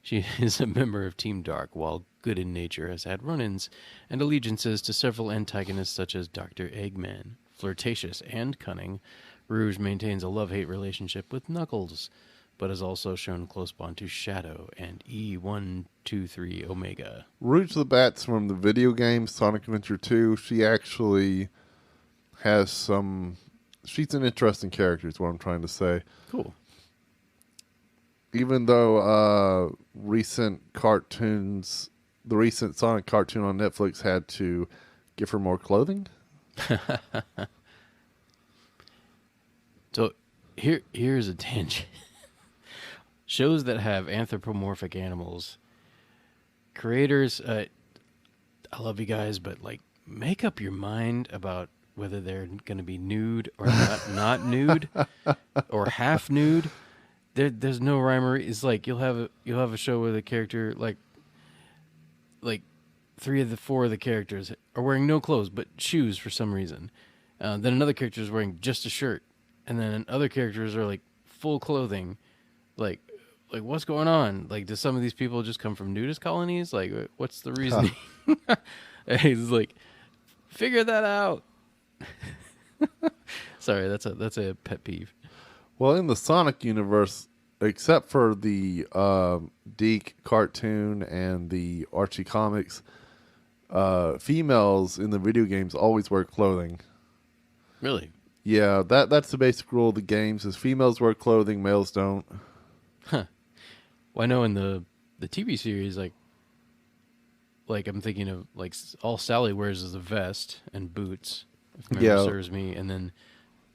She is a member of Team Dark, while good in nature has had run-ins and allegiances to several antagonists such as Dr. Eggman. Flirtatious and cunning, Rouge maintains a love-hate relationship with Knuckles, but is also shown close bond to Shadow and E123 Omega. Rouge the Bat's from the video game Sonic Adventure 2. She actually has some... She's an interesting character is what I'm trying to say. Cool. Even though recent cartoons, the recent Sonic cartoon on Netflix had to give her more clothing. So here's a tangent. Shows that have anthropomorphic animals, creators, I love you guys, but like make up your mind about whether they're going to be nude or not nude or half nude. There's no rhyme or reason. It's like you'll have a show where the character like 3 of the 4 of the characters are wearing no clothes but shoes for some reason. Then another character is wearing just a shirt, and then other characters are like full clothing. Like what's going on? Like, do some of these people just come from nudist colonies? Like, what's the reasoning? He's like, figure that out. Sorry, that's a pet peeve. Well, in the Sonic universe, except for the Deke cartoon and the Archie comics, females in the video games always wear clothing. Really? Yeah, that's the basic rule of the games: is females wear clothing, males don't. Huh. Well, I know in the TV series, like I'm thinking of like all Sally wears is a vest and boots, if memory serves me, and then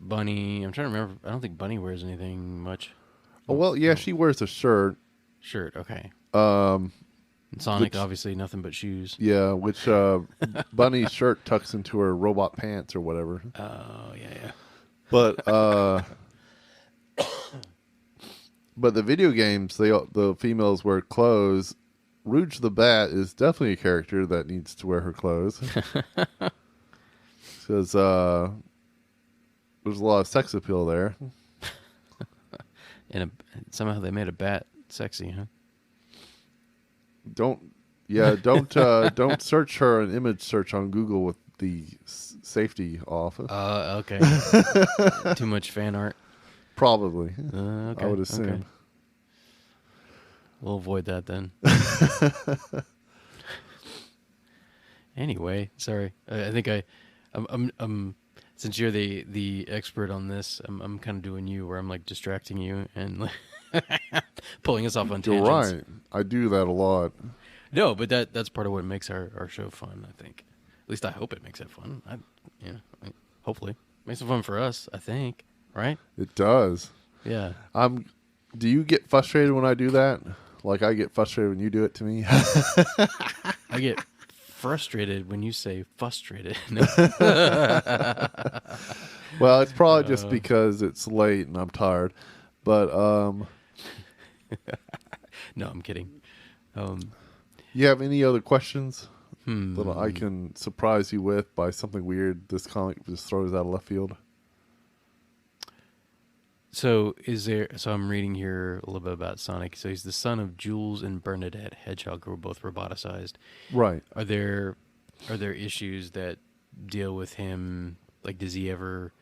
Bunny. I'm trying to remember. I don't think Bunny wears anything much. Oh, well, yeah, she wears a shirt. Shirt, okay. And Sonic, obviously, nothing but shoes. Yeah, which Bunny's shirt tucks into her robot pants or whatever. Oh, yeah. But but the video games, the females wear clothes. Rouge the Bat is definitely a character that needs to wear her clothes. Because there's a lot of sex appeal there. And somehow they made a bat sexy, huh? Don't search her an image search on Google with the safety off. Okay. Too much fan art. Probably. Okay. I would assume. Okay. We'll avoid that then. Anyway, sorry. I think I'm since you're the expert on this, I'm kind of doing you where I'm like distracting you and like pulling us off on tangents. You're right. I do that a lot. No, but that's part of what makes our show fun, I think. At least I hope it makes it fun. Hopefully. Makes it fun for us, I think. Right? It does. Yeah. Do you get frustrated when I do that? Like I get frustrated when you do it to me? I get frustrated when you say frustrated. Well, it's probably just because it's late and I'm tired. But no, I'm kidding. You have any other questions that I can surprise you with by something weird this comic just throws out of left field? So I'm reading here a little bit about Sonic. So he's the son of Jules and Bernadette Hedgehog, who were both roboticized. Right. Are there issues that deal with him? Like, does he ever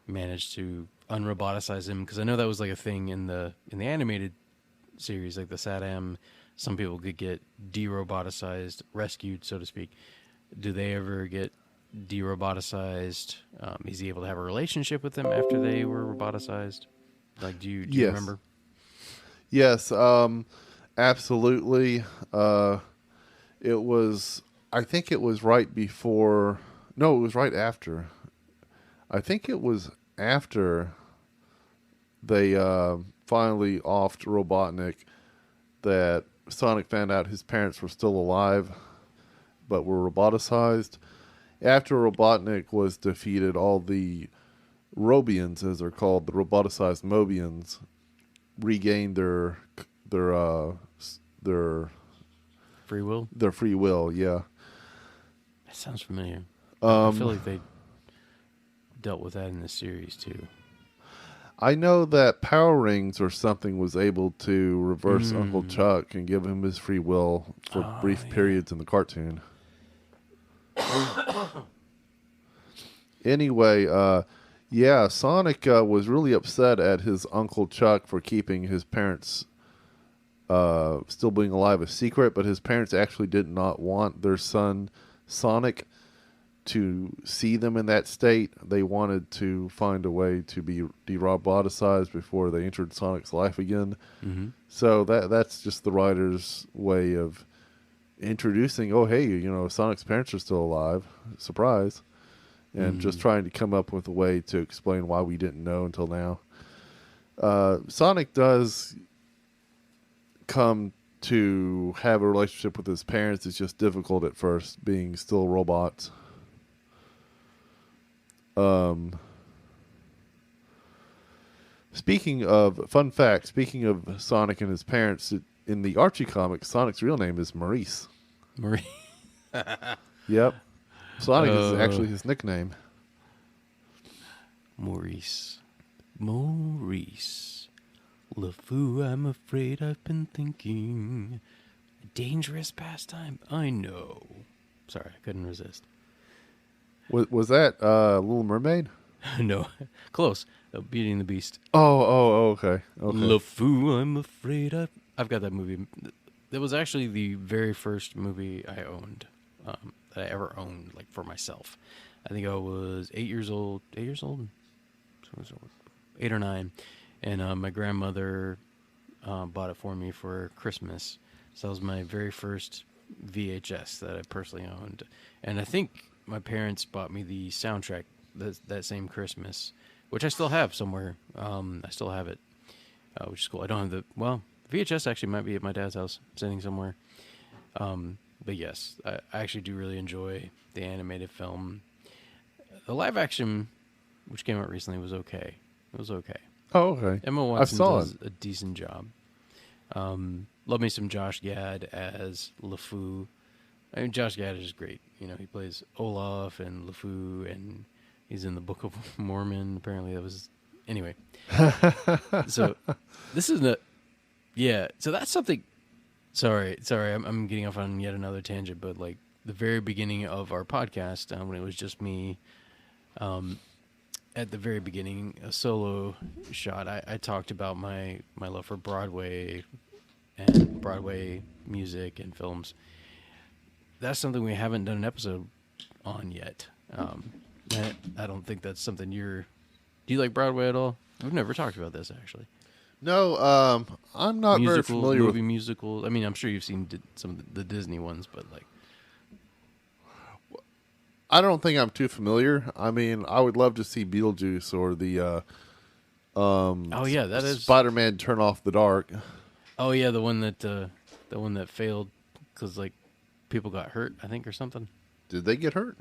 manage to unroboticize him? Because I know that was like a thing in the animated series, like the SatAm. Some people could get de-roboticized, rescued, so to speak. Do they ever get de-roboticized? Is he able to have a relationship with them after they were roboticized? Like, do you remember? Yes, absolutely. I think it was right before. No, it was right after. I think it was after they finally offed Robotnik that Sonic found out his parents were still alive, but were roboticized. After Robotnik was defeated, all the Robians, as they're called, the roboticized Mobians, regained their Free will? Their free will, yeah. That sounds familiar. I feel like they dealt with that in the series, too. I know that Power Rings or something was able to reverse Uncle Chuck and give him his free will for brief periods in the cartoon. Anyway, Yeah, Sonic was really upset at his Uncle Chuck for keeping his parents still being alive a secret, but his parents actually did not want their son Sonic to see them in that state. They wanted to find a way to be deroboticized before they entered Sonic's life again. Mm-hmm. So that's just the writer's way of introducing, oh, hey, Sonic's parents are still alive. Surprise. And just trying to come up with a way to explain why we didn't know until now. Sonic does come to have a relationship with his parents. It's just difficult at first, being still robots. Speaking of Sonic and his parents, in the Archie comics, Sonic's real name is Maurice. Marie. Yep. Sonic is actually his nickname. Maurice. LeFou, I'm afraid I've been thinking. A dangerous pastime. I know. Sorry, I couldn't resist. Was that Little Mermaid? No. Close. Beauty and the Beast. Oh, okay. LeFou, I'm afraid I've got that movie. That was actually the very first movie I owned. That I ever owned, like, for myself. I think I was 8 years old. 8 years old? 8 or 9. And my grandmother bought it for me for Christmas. So that was my very first VHS that I personally owned. And I think my parents bought me the soundtrack that same Christmas, which I still have somewhere. I still have it, which is cool. I don't have VHS actually might be at my dad's house, sitting somewhere. But yes, I actually do really enjoy the animated film. The live action, which came out recently, was okay. It was okay. Oh, okay. Emma Watson saw does a decent job. Love me some Josh Gad as LeFou. I mean, Josh Gad is great. He plays Olaf and LeFou, and he's in the Book of Mormon. Apparently, that was... Anyway. So, this is so that's something... Sorry, I'm getting off on yet another tangent, but like the very beginning of our podcast, when it was just me, at the very beginning, a solo shot, I talked about my love for Broadway and Broadway music and films. That's something we haven't done an episode on yet. I don't think that's something do you like Broadway at all? We've never talked about this, actually. No, I'm not very familiar with musicals. I mean, I'm sure you've seen some of the Disney ones, but like, I don't think I'm too familiar. I mean, I would love to see Beetlejuice or the that is Spider-Man Turn Off the Dark. Oh yeah, the one that failed because like people got hurt, I think, or something. Did they get hurt?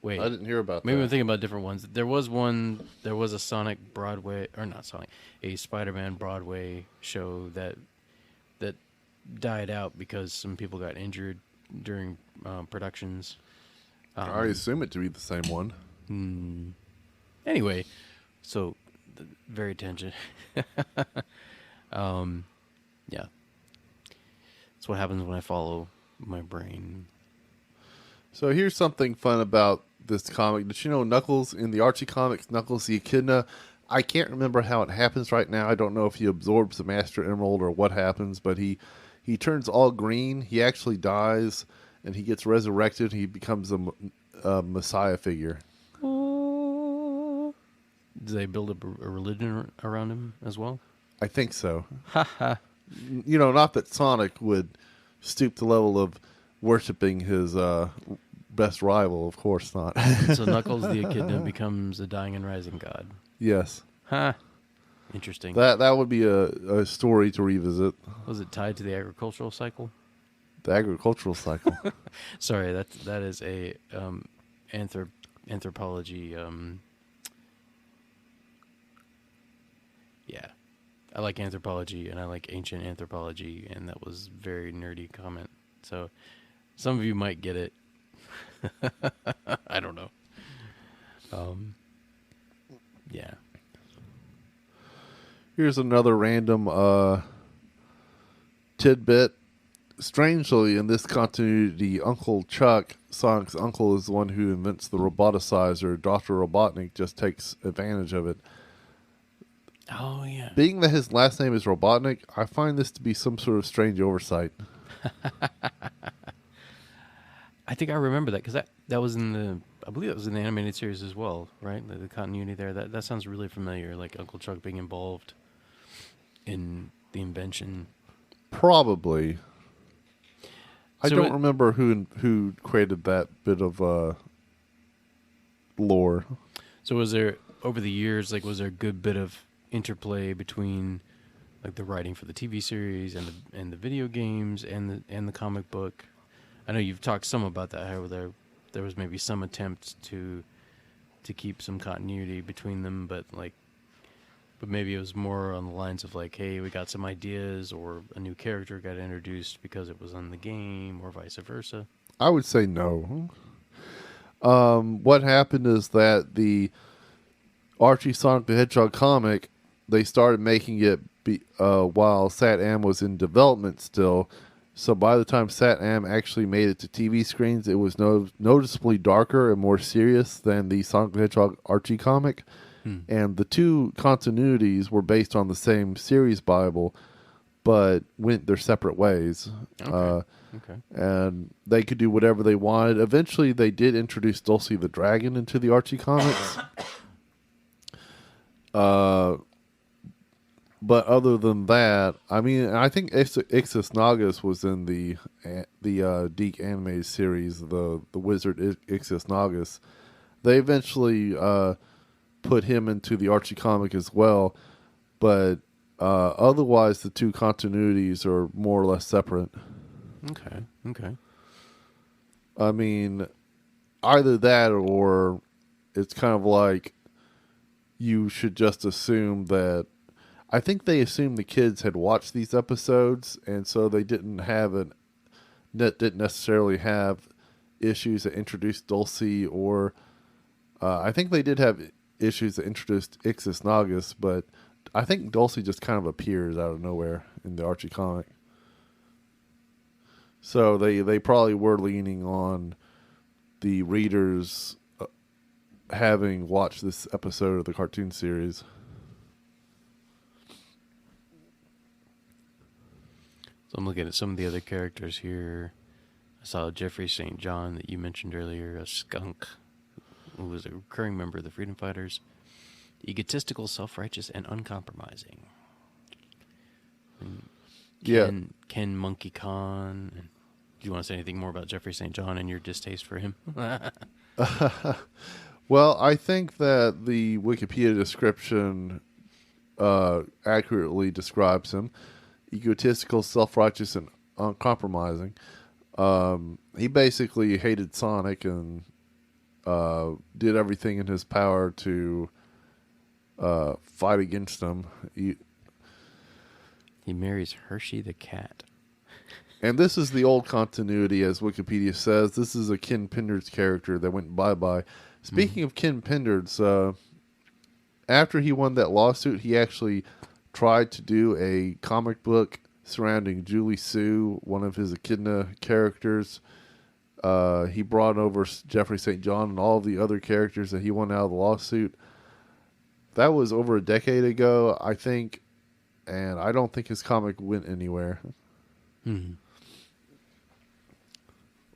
Wait, I didn't hear about maybe that. I'm thinking about different ones. There was a Sonic Broadway, or not Sonic, a Spider-Man Broadway show that died out because some people got injured during productions. I assume it to be the same one. Anyway, so very tangent. Yeah, that's what happens when I follow my brain. So here's something fun about this comic. Did you know Knuckles in the Archie comics, Knuckles the Echidna? I can't remember how it happens right now. I don't know if he absorbs the Master Emerald or what happens, but he turns all green. He actually dies, and he gets resurrected. He becomes a messiah figure. Do they build up a religion around him as well? I think so. Not that Sonic would stoop to the level of worshipping his best rival, of course not. So Knuckles the Echidna becomes a dying and rising god. Yes. Interesting. That would be a story to revisit. Was it tied to the agricultural cycle? The agricultural cycle. Sorry, that is a anthropology. Yeah, I like anthropology and I like ancient anthropology, and that was a very nerdy comment. So some of you might get it. I don't know. Yeah. Here's another random tidbit. strangely, in this continuity, Uncle Chuck, Sonic's uncle, is the one who invents the roboticizer. Dr. Robotnik just takes advantage of it. Oh, yeah. Being that his last name is Robotnik, I find this to be some sort of strange oversight. I think I remember that because that was in the, I believe that was in the animated series as well, right? The continuity there. That sounds really familiar, like Uncle Chuck being involved in the invention. Probably. I So don't remember who created that bit of lore. So was there, over the years, like, was there a good bit of interplay between, like, the writing for the TV series and the video games and the comic book? I know you've talked some about that, how there was maybe some attempt to keep some continuity between them, but maybe it was more on the lines of like, hey, we got some ideas, or a new character got introduced because it was on the game, or vice versa. I would say no. What happened is that the Archie Sonic the Hedgehog comic, they started making it while Sat Am was in development still. So by the time Sat Am actually made it to TV screens, it was noticeably darker and more serious than the Sonic the Hedgehog Archie comic. And the two continuities were based on the same series Bible, but went their separate ways. Okay. And they could do whatever they wanted. Eventually, they did introduce Dulcie the Dragon into the Archie comics. But other than that, I mean, I think Ixis Nagas was in the Deke animated series, the wizard Ixis Nagas. They eventually put him into the Archie comic as well, but otherwise the two continuities are more or less separate. Okay. I mean, either that or it's kind of like you should just assume that. I think they assumed the kids had watched these episodes, and so they didn't necessarily have issues that introduced Dulcie, or I think they did have issues that introduced Ixis Nagas, but I think Dulcie just kind of appears out of nowhere in the Archie comic. So they probably were leaning on the readers having watched this episode of the cartoon series. So I'm looking at some of the other characters here. I saw Jeffrey St. John that you mentioned earlier, a skunk who was a recurring member of the Freedom Fighters. Egotistical, self-righteous, and uncompromising. And Ken Monkey Khan. Do you want to say anything more about Jeffrey St. John and your distaste for him? Well, I think that the Wikipedia description accurately describes him. Egotistical, self-righteous, and uncompromising. He basically hated Sonic and did everything in his power to fight against him. He marries Hershey the cat. And this is the old continuity, as Wikipedia says. This is a Ken Pendards character that went bye-bye. Speaking of Ken Pendards, after he won that lawsuit, he actually tried to do a comic book surrounding Julie Sue, one of his Echidna characters. He brought over Jeffrey St. John and all of the other characters that he won out of the lawsuit. That was over a decade ago, I think, and I don't think his comic went anywhere.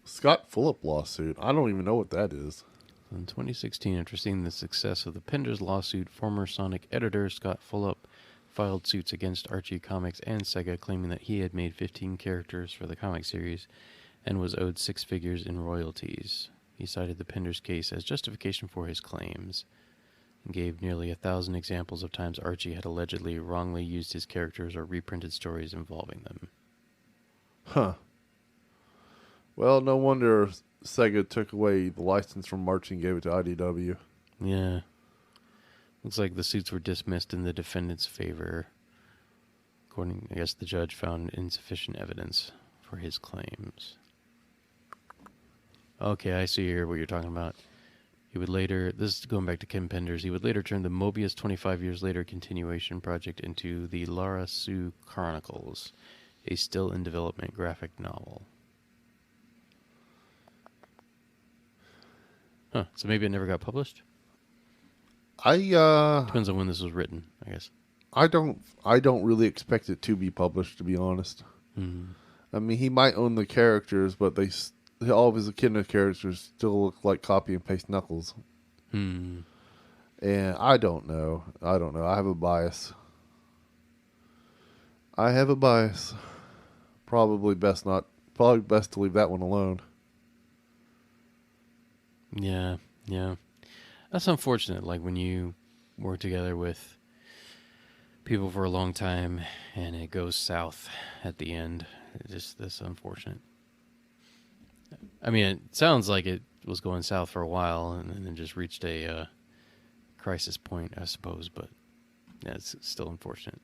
Scott Fulop lawsuit. I don't even know what that is. In 2016, after seeing the success of the Penders lawsuit, former Sonic editor Scott Fulop filed suits against Archie Comics and Sega, claiming that he had made 15 characters for the comic series and was owed 6 figures in royalties. He cited the Penders case as justification for his claims and gave nearly 1,000 examples of times Archie had allegedly wrongly used his characters or reprinted stories involving them. Huh. Well, no wonder Sega took away the license from Archie and gave it to IDW. Yeah. Looks like the suits were dismissed in the defendant's favor. According, I guess the judge found insufficient evidence for his claims. Okay, I see here what you're talking about. He would later, this is going back to Ken Penders, he would later turn the Mobius 25 years later continuation project into the Lara Sue Chronicles. a still in development graphic novel. Huh. So maybe it never got published? Depends on when this was written, I guess. I don't really expect it to be published, to be honest. I mean, he might own the characters, but all of his echidna characters still look like copy and paste Knuckles. And I don't know. I have a bias. Probably best to leave that one alone. Yeah. That's unfortunate. Like when you work together with people for a long time and it goes south at the end. That's unfortunate. I mean, it sounds like it was going south for a while and then just reached a crisis point, I suppose. But yeah, it's still unfortunate.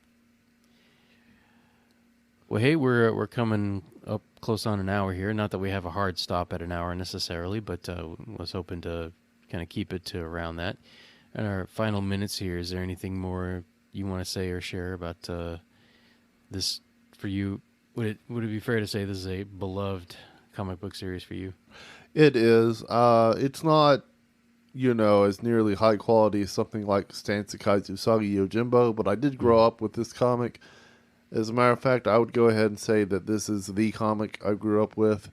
Well, hey, we're coming up close on an hour here. Not that we have a hard stop at an hour necessarily, but was hoping to kind of keep it to around that. In our final minutes here, is there anything more you want to say or share about this for you? Would it be fair to say this is a beloved comic book series for you? It is. It's not, as nearly high quality as something like Stansekai's Usagi Yojimbo, but I did grow up with this comic. As a matter of fact, I would go ahead and say that this is the comic I grew up with.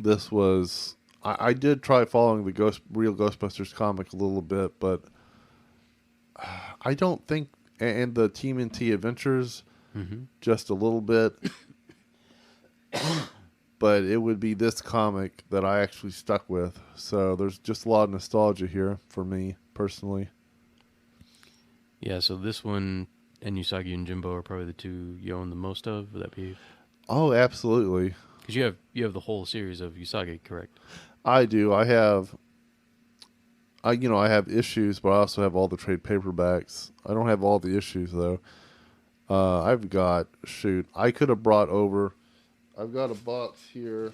This was... I did try following the real Ghostbusters comic a little bit, but I don't think... And the TMNT Adventures, just a little bit. But it would be this comic that I actually stuck with. So there's just a lot of nostalgia here for me, personally. Yeah, so this one and Usagi and Jimbo are probably the two you own the most of. Would that be? Oh, absolutely. Because you have the whole series of Usagi, correct? I do. I have issues, but I also have all the trade paperbacks. I don't have all the issues though. I've got I could have brought over. I've got a box here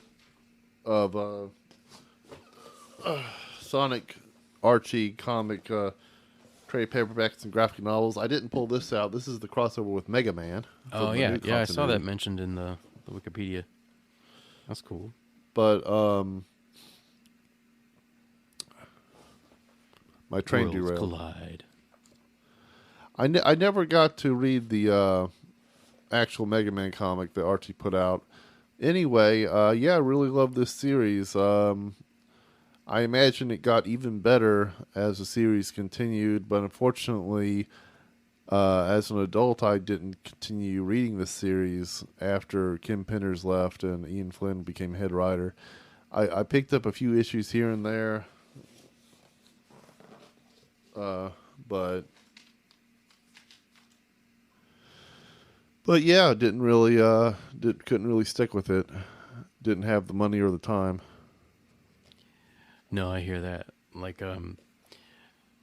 of Sonic Archie comic trade paperbacks and graphic novels. I didn't pull this out. This is the crossover with Mega Man. Oh yeah, I saw that mentioned in the Wikipedia. That's cool. But my train Worlds derailed. Collide. I never got to read the actual Mega Man comic that Archie put out. Anyway, I really love this series. I imagine it got even better as the series continued, but unfortunately, as an adult, I didn't continue reading the series after Kim Penners left and Ian Flynn became head writer. I picked up a few issues here and there, but yeah, couldn't really stick with it. Didn't have the money or the time. No, I hear that. Like,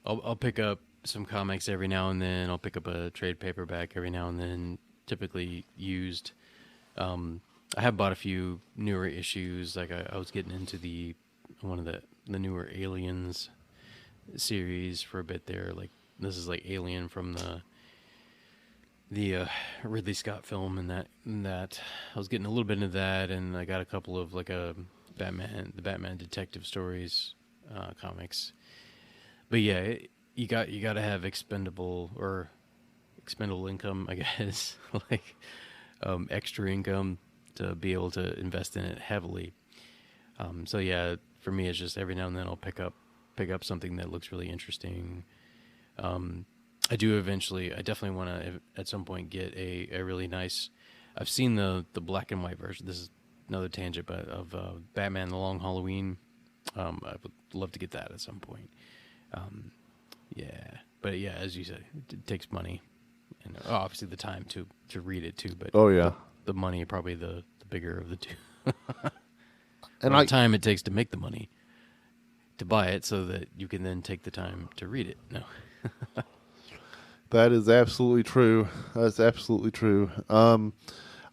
I'll pick up some comics every now and then. I'll pick up a trade paperback every now and then, typically used. I have bought a few newer issues. Like I was getting into one of the newer Aliens series for a bit there. Like this is like Alien from the Ridley Scott film, and that I was getting a little bit into that, and I got a couple of like the Batman detective stories comics. But yeah, you got to have expendable income, I guess, like extra income to be able to invest in it heavily. So yeah, for me, it's just every now and then I'll pick up something that looks really interesting. I definitely want to at some point get a really nice. I've seen the black and white version. This is another tangent, but of Batman: The Long Halloween. I would love to get that at some point. But yeah, as you said, it takes money, and obviously the time to read it too. But oh yeah, the money probably the bigger of the two. And the time it takes to make the money to buy it, so that you can then take the time to read it. No. That is absolutely true. That's absolutely true.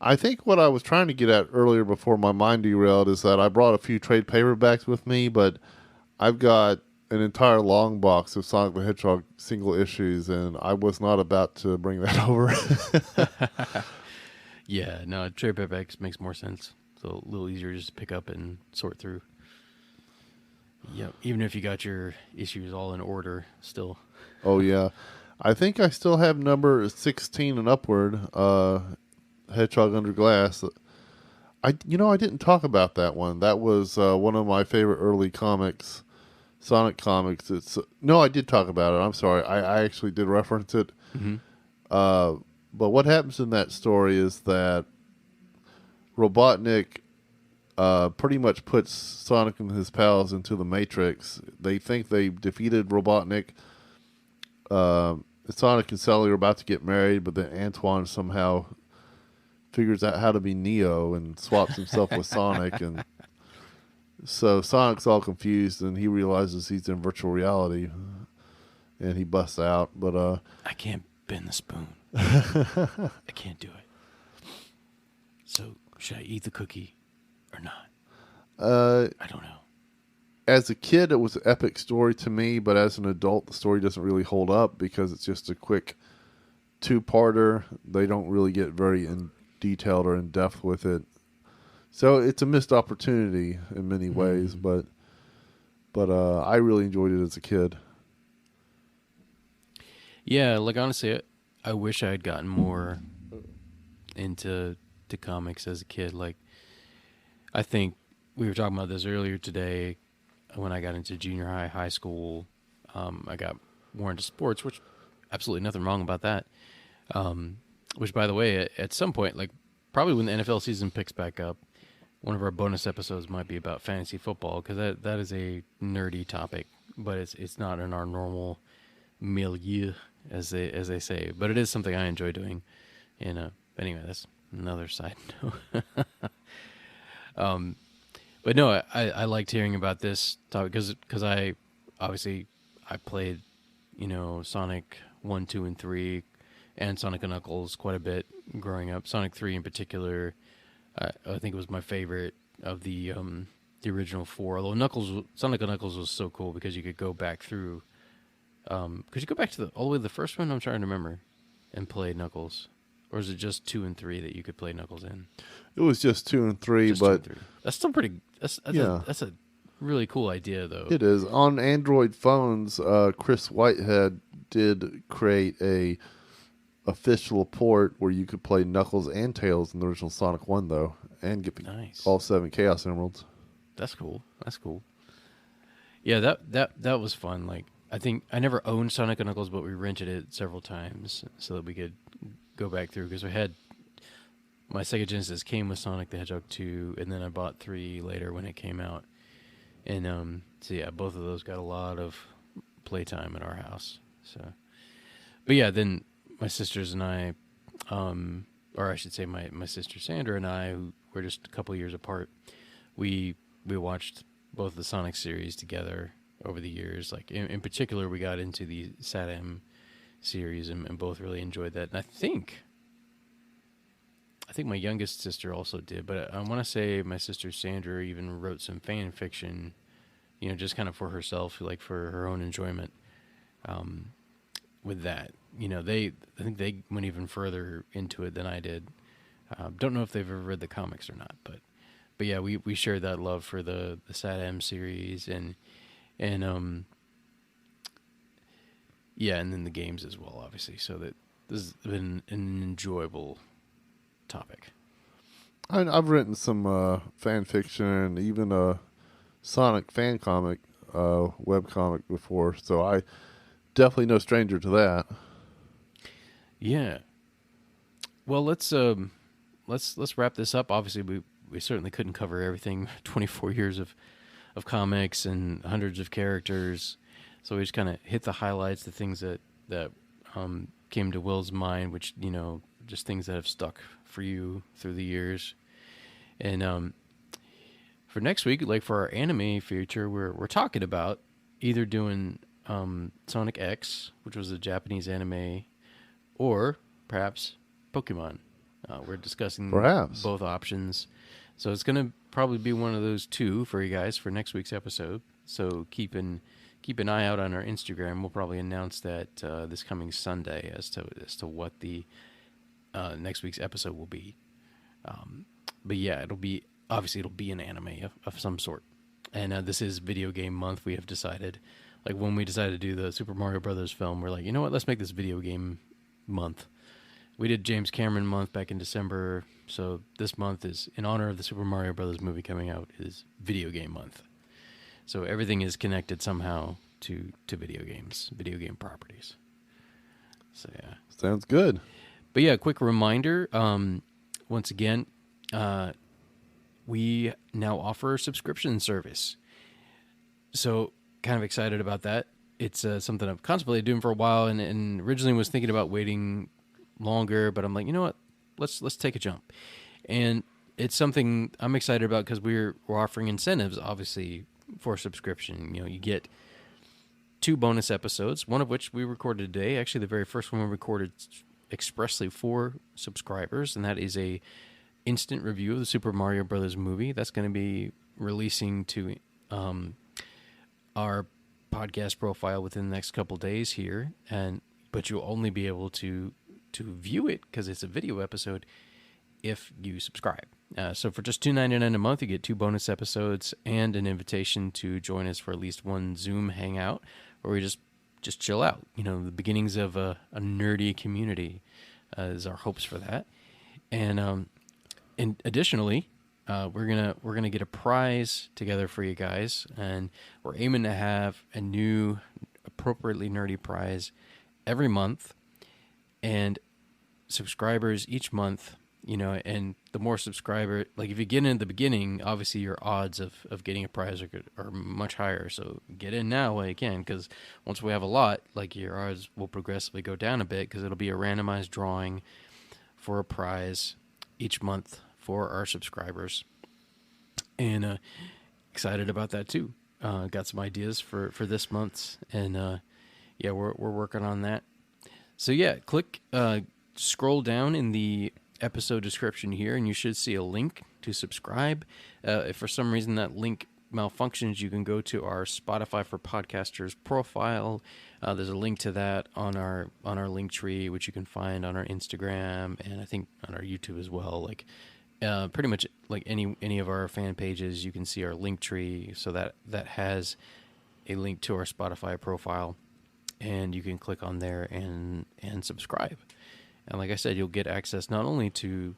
I think what I was trying to get at earlier before my mind derailed is that I brought a few trade paperbacks with me, but I've got an entire long box of Sonic the Hedgehog single issues, and I was not about to bring that over. Yeah, no, trade paperbacks makes more sense. So a little easier just to pick up and sort through. Yeah, even if you got your issues all in order, still. Oh yeah, I think I still have number 16 and upward. Hedgehog Under Glass. I didn't talk about that one. That was one of my favorite early comics, Sonic comics. No, I did talk about it. I'm sorry. I actually did reference it. Mm-hmm. But what happens in that story is that Robotnik pretty much puts Sonic and his pals into the Matrix. They think they defeated Robotnik. Sonic and Sally are about to get married, but then Antoine somehow figures out how to be Neo and swaps himself with Sonic, and so Sonic's all confused, and he realizes he's in virtual reality, and he busts out. But I can't bend the spoon. I can't do it. So should I eat the cookie or not? I don't know. As a kid, it was an epic story to me, but as an adult, the story doesn't really hold up because it's just a quick two-parter. They don't really get very detailed or in depth with it, so it's a missed opportunity in many ways. But I really enjoyed it as a kid. Yeah, like honestly, I wish I had gotten more into comics as a kid. Like, I think we were talking about this earlier today. When I got into junior high school, I got more into sports, which absolutely nothing wrong about that. Which, by the way, at some point, like probably when the NFL season picks back up, one of our bonus episodes might be about fantasy football, because that is a nerdy topic, but it's not in our normal milieu, as they say. But it is something I enjoy doing. And anyway, that's another side note. But no, I liked hearing about this topic because I played, Sonic 1, 2, and 3, and Sonic and Knuckles quite a bit growing up. Sonic 3 in particular, I think it was my favorite of the original four. Although Sonic and Knuckles was so cool because you could go back through. Could you go back to all the way to the first one? I'm trying to remember, and play Knuckles. Or is it just 2 and 3 that you could play Knuckles in? It was just 2 and 3, Just 2 but and 3. That's still pretty. That's a really cool idea, though. it is. On Android phones, Chris Whitehead did create a official port where you could play Knuckles and Tails in the original Sonic 1, though, and get all 7 Chaos Emeralds. That's cool. Yeah, that was fun. Like, I think I never owned Sonic and Knuckles, but we rented it several times so that we could go back through, because we had my Sega Genesis came with Sonic the Hedgehog 2, and then I bought 3 later when it came out. And so yeah, both of those got a lot of playtime at our house. So, but yeah, then my sisters and I, or I should say my sister Sandra and I, who were just a couple years apart, we watched both the Sonic series together over the years. Like in particular, we got into the SatM series and both really enjoyed that. And I think my youngest sister also did, but I want to say my sister Sandra even wrote some fan fiction, just kind of for herself, like for her own enjoyment. With that, I think they went even further into it than I did. Don't know if they've ever read the comics or not, but yeah, we shared that love for the SatM series and yeah, and then the games as well, obviously. So that this has been an enjoyable topic. I've written some fan fiction and even a Sonic fan comic, web comic before, so I definitely no stranger to that. Yeah. Well, let's wrap this up. Obviously, we certainly couldn't cover everything. 24 years of comics and hundreds of characters. So we just kind of hit the highlights, the things that came to Will's mind, which, just things that have stuck for you through the years. And for next week, like for our anime feature, we're talking about either doing Sonic X, which was a Japanese anime, or perhaps Pokemon. We're discussing both options. So it's going to probably be one of those two for you guys for next week's episode. So keep an keep an eye out on our Instagram. We'll probably announce that this coming Sunday as to what the next week's episode will be. But yeah, it'll be an anime of some sort. And this is video game month. We have decided, like when we decided to do the Super Mario Brothers film, we're like, you know what? Let's make this video game month. We did James Cameron month back in December, so this month is in honor of the Super Mario Brothers movie coming out. Is video game month. So everything is connected somehow to video games, video game properties. So yeah, Sounds good. but yeah, quick reminder. Once again, we now offer a subscription service. So kind of excited about that. It's something I've contemplated doing for a while, and originally was thinking about waiting longer, but I'm like, you know what? Let's take a jump. And it's something I'm excited about because we're offering incentives, obviously, for subscription. You know, you get 2 bonus episodes, one of which we recorded today. Actually, the very first one we recorded expressly for subscribers, and that is a instant review of the Super Mario Brothers movie. That's going to be releasing to our podcast profile within the next couple days here, but you'll only be able to view it because it's a video episode if you subscribe. So for just $2.99 a month, you get 2 bonus episodes and an invitation to join us for at least one Zoom hangout, where we just chill out. You know, the beginnings of a nerdy community is our hopes for that. And additionally, we're gonna get a prize together for you guys, and we're aiming to have a new, appropriately nerdy prize every month, and subscribers each month. You know, and the more subscriber, like if you get in at the beginning, obviously your odds of getting a prize are much higher. So get in now while you can, because once we have a lot, like your odds will progressively go down a bit, because it'll be a randomized drawing for a prize each month for our subscribers. And excited about that too. Got some ideas for this month's, and yeah, we're working on that. So yeah, scroll down in the episode description here, and you should see a link to subscribe. If for some reason that link malfunctions, you can go to our Spotify for Podcasters profile. There's a link to that on our link tree, which you can find on our Instagram and I think on our YouTube as well. Like pretty much like any of our fan pages, you can see our link tree. So that has a link to our Spotify profile, and you can click on there and subscribe. And like I said, you'll get access not only to,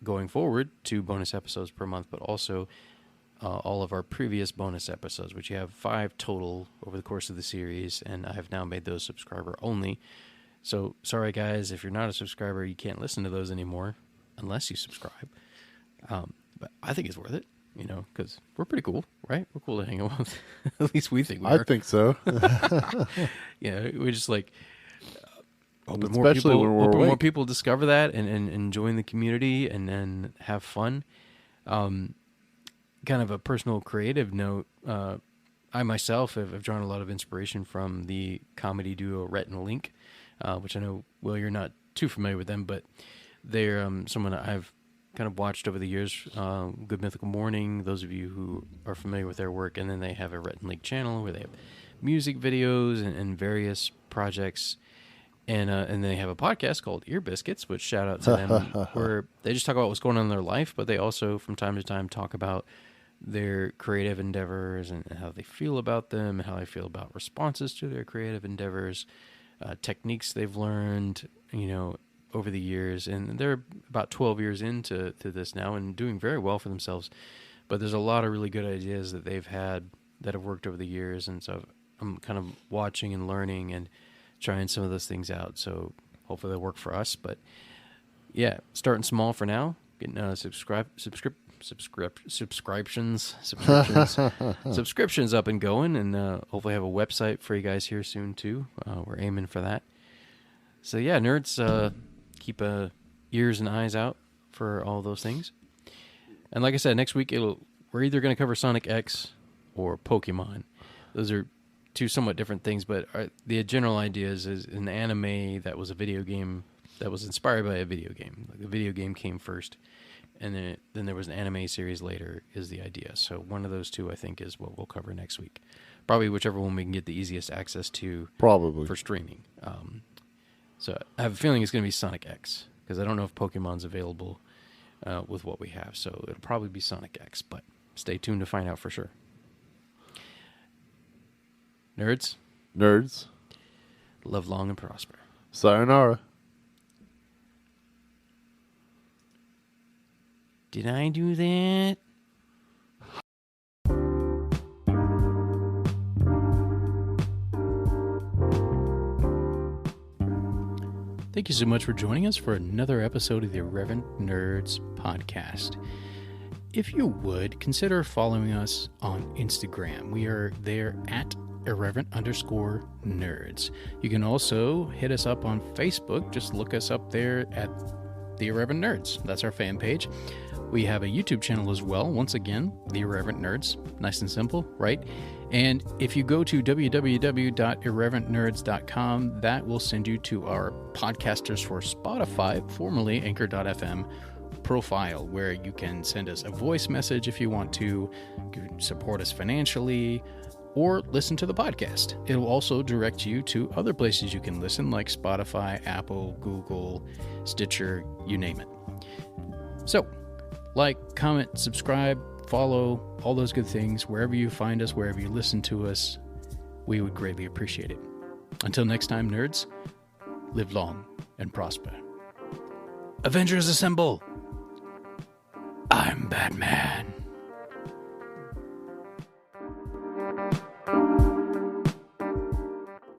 going forward, 2 bonus episodes per month, but also all of our previous bonus episodes, which you have 5 total over the course of the series, and I have now made those subscriber only. So sorry, guys, if you're not a subscriber, you can't listen to those anymore unless you subscribe. But I think it's worth it, you know, because we're pretty cool, right? We're cool to hang out with. At least we think we are. I think so. Yeah, we're just like... Especially when we're more awake. people discover that and join the community and then have fun. Kind of a personal creative note, I myself have drawn a lot of inspiration from the comedy duo Rhett and Link, which I know, Will, you're not too familiar with them, but they're someone I've kind of watched over the years. Good Mythical Morning, those of you who are familiar with their work, and then they have a Rhett and Link channel where they have music videos and various projects. And they have a podcast called Ear Biscuits, which shout out to them, where they just talk about what's going on in their life, but they also from time to time talk about their creative endeavors and how they feel about them, and how they feel about responses to their creative endeavors, techniques they've learned, you know, over the years. And they're about 12 years into this now and doing very well for themselves. But there's a lot of really good ideas that they've had that have worked over the years, and so I'm kind of watching and learning and trying some of those things out, so hopefully they'll work for us. But yeah, starting small for now, getting subscriptions up and going, and hopefully have a website for you guys here soon too. We're aiming for that. So yeah, nerds, keep ears and eyes out for all those things. And like I said, next week we're either going to cover Sonic X or Pokemon. Those are 2 somewhat different things, but the general idea is an anime that was a video game that was inspired by a video game. Like the video game came first, and then there was an anime series later is the idea. So one of those two, I think, is what we'll cover next week. Probably whichever one we can get the easiest access to Probably. for streaming. So I have a feeling it's going to be Sonic X, because I don't know if Pokemon's available with what we have. So it'll probably be Sonic X, but stay tuned to find out for sure. Nerds, live long and prosper. Sayonara. Did I do that? Thank you so much for joining us for another episode of the Irreverent Nerds podcast. If you would, consider following us on Instagram. We are there at irreverent_nerds. You can also hit us up on Facebook. Just look us up there at the Irreverent Nerds. That's our fan page. We have a YouTube channel as well. Once again, the Irreverent Nerds. Nice and simple, right? And if you go to www.irreverentnerds.com, that will send you to our Podcasters for Spotify, formerly Anchor.fm profile, where you can send us a voice message if you want to, support us financially, or listen to the podcast. It will also direct you to other places you can listen, like Spotify, Apple, Google, Stitcher, you name it. So, like, comment, subscribe, follow, all those good things, wherever you find us, wherever you listen to us, we would greatly appreciate it. Until next time, nerds, live long and prosper. Avengers assemble! I'm Batman.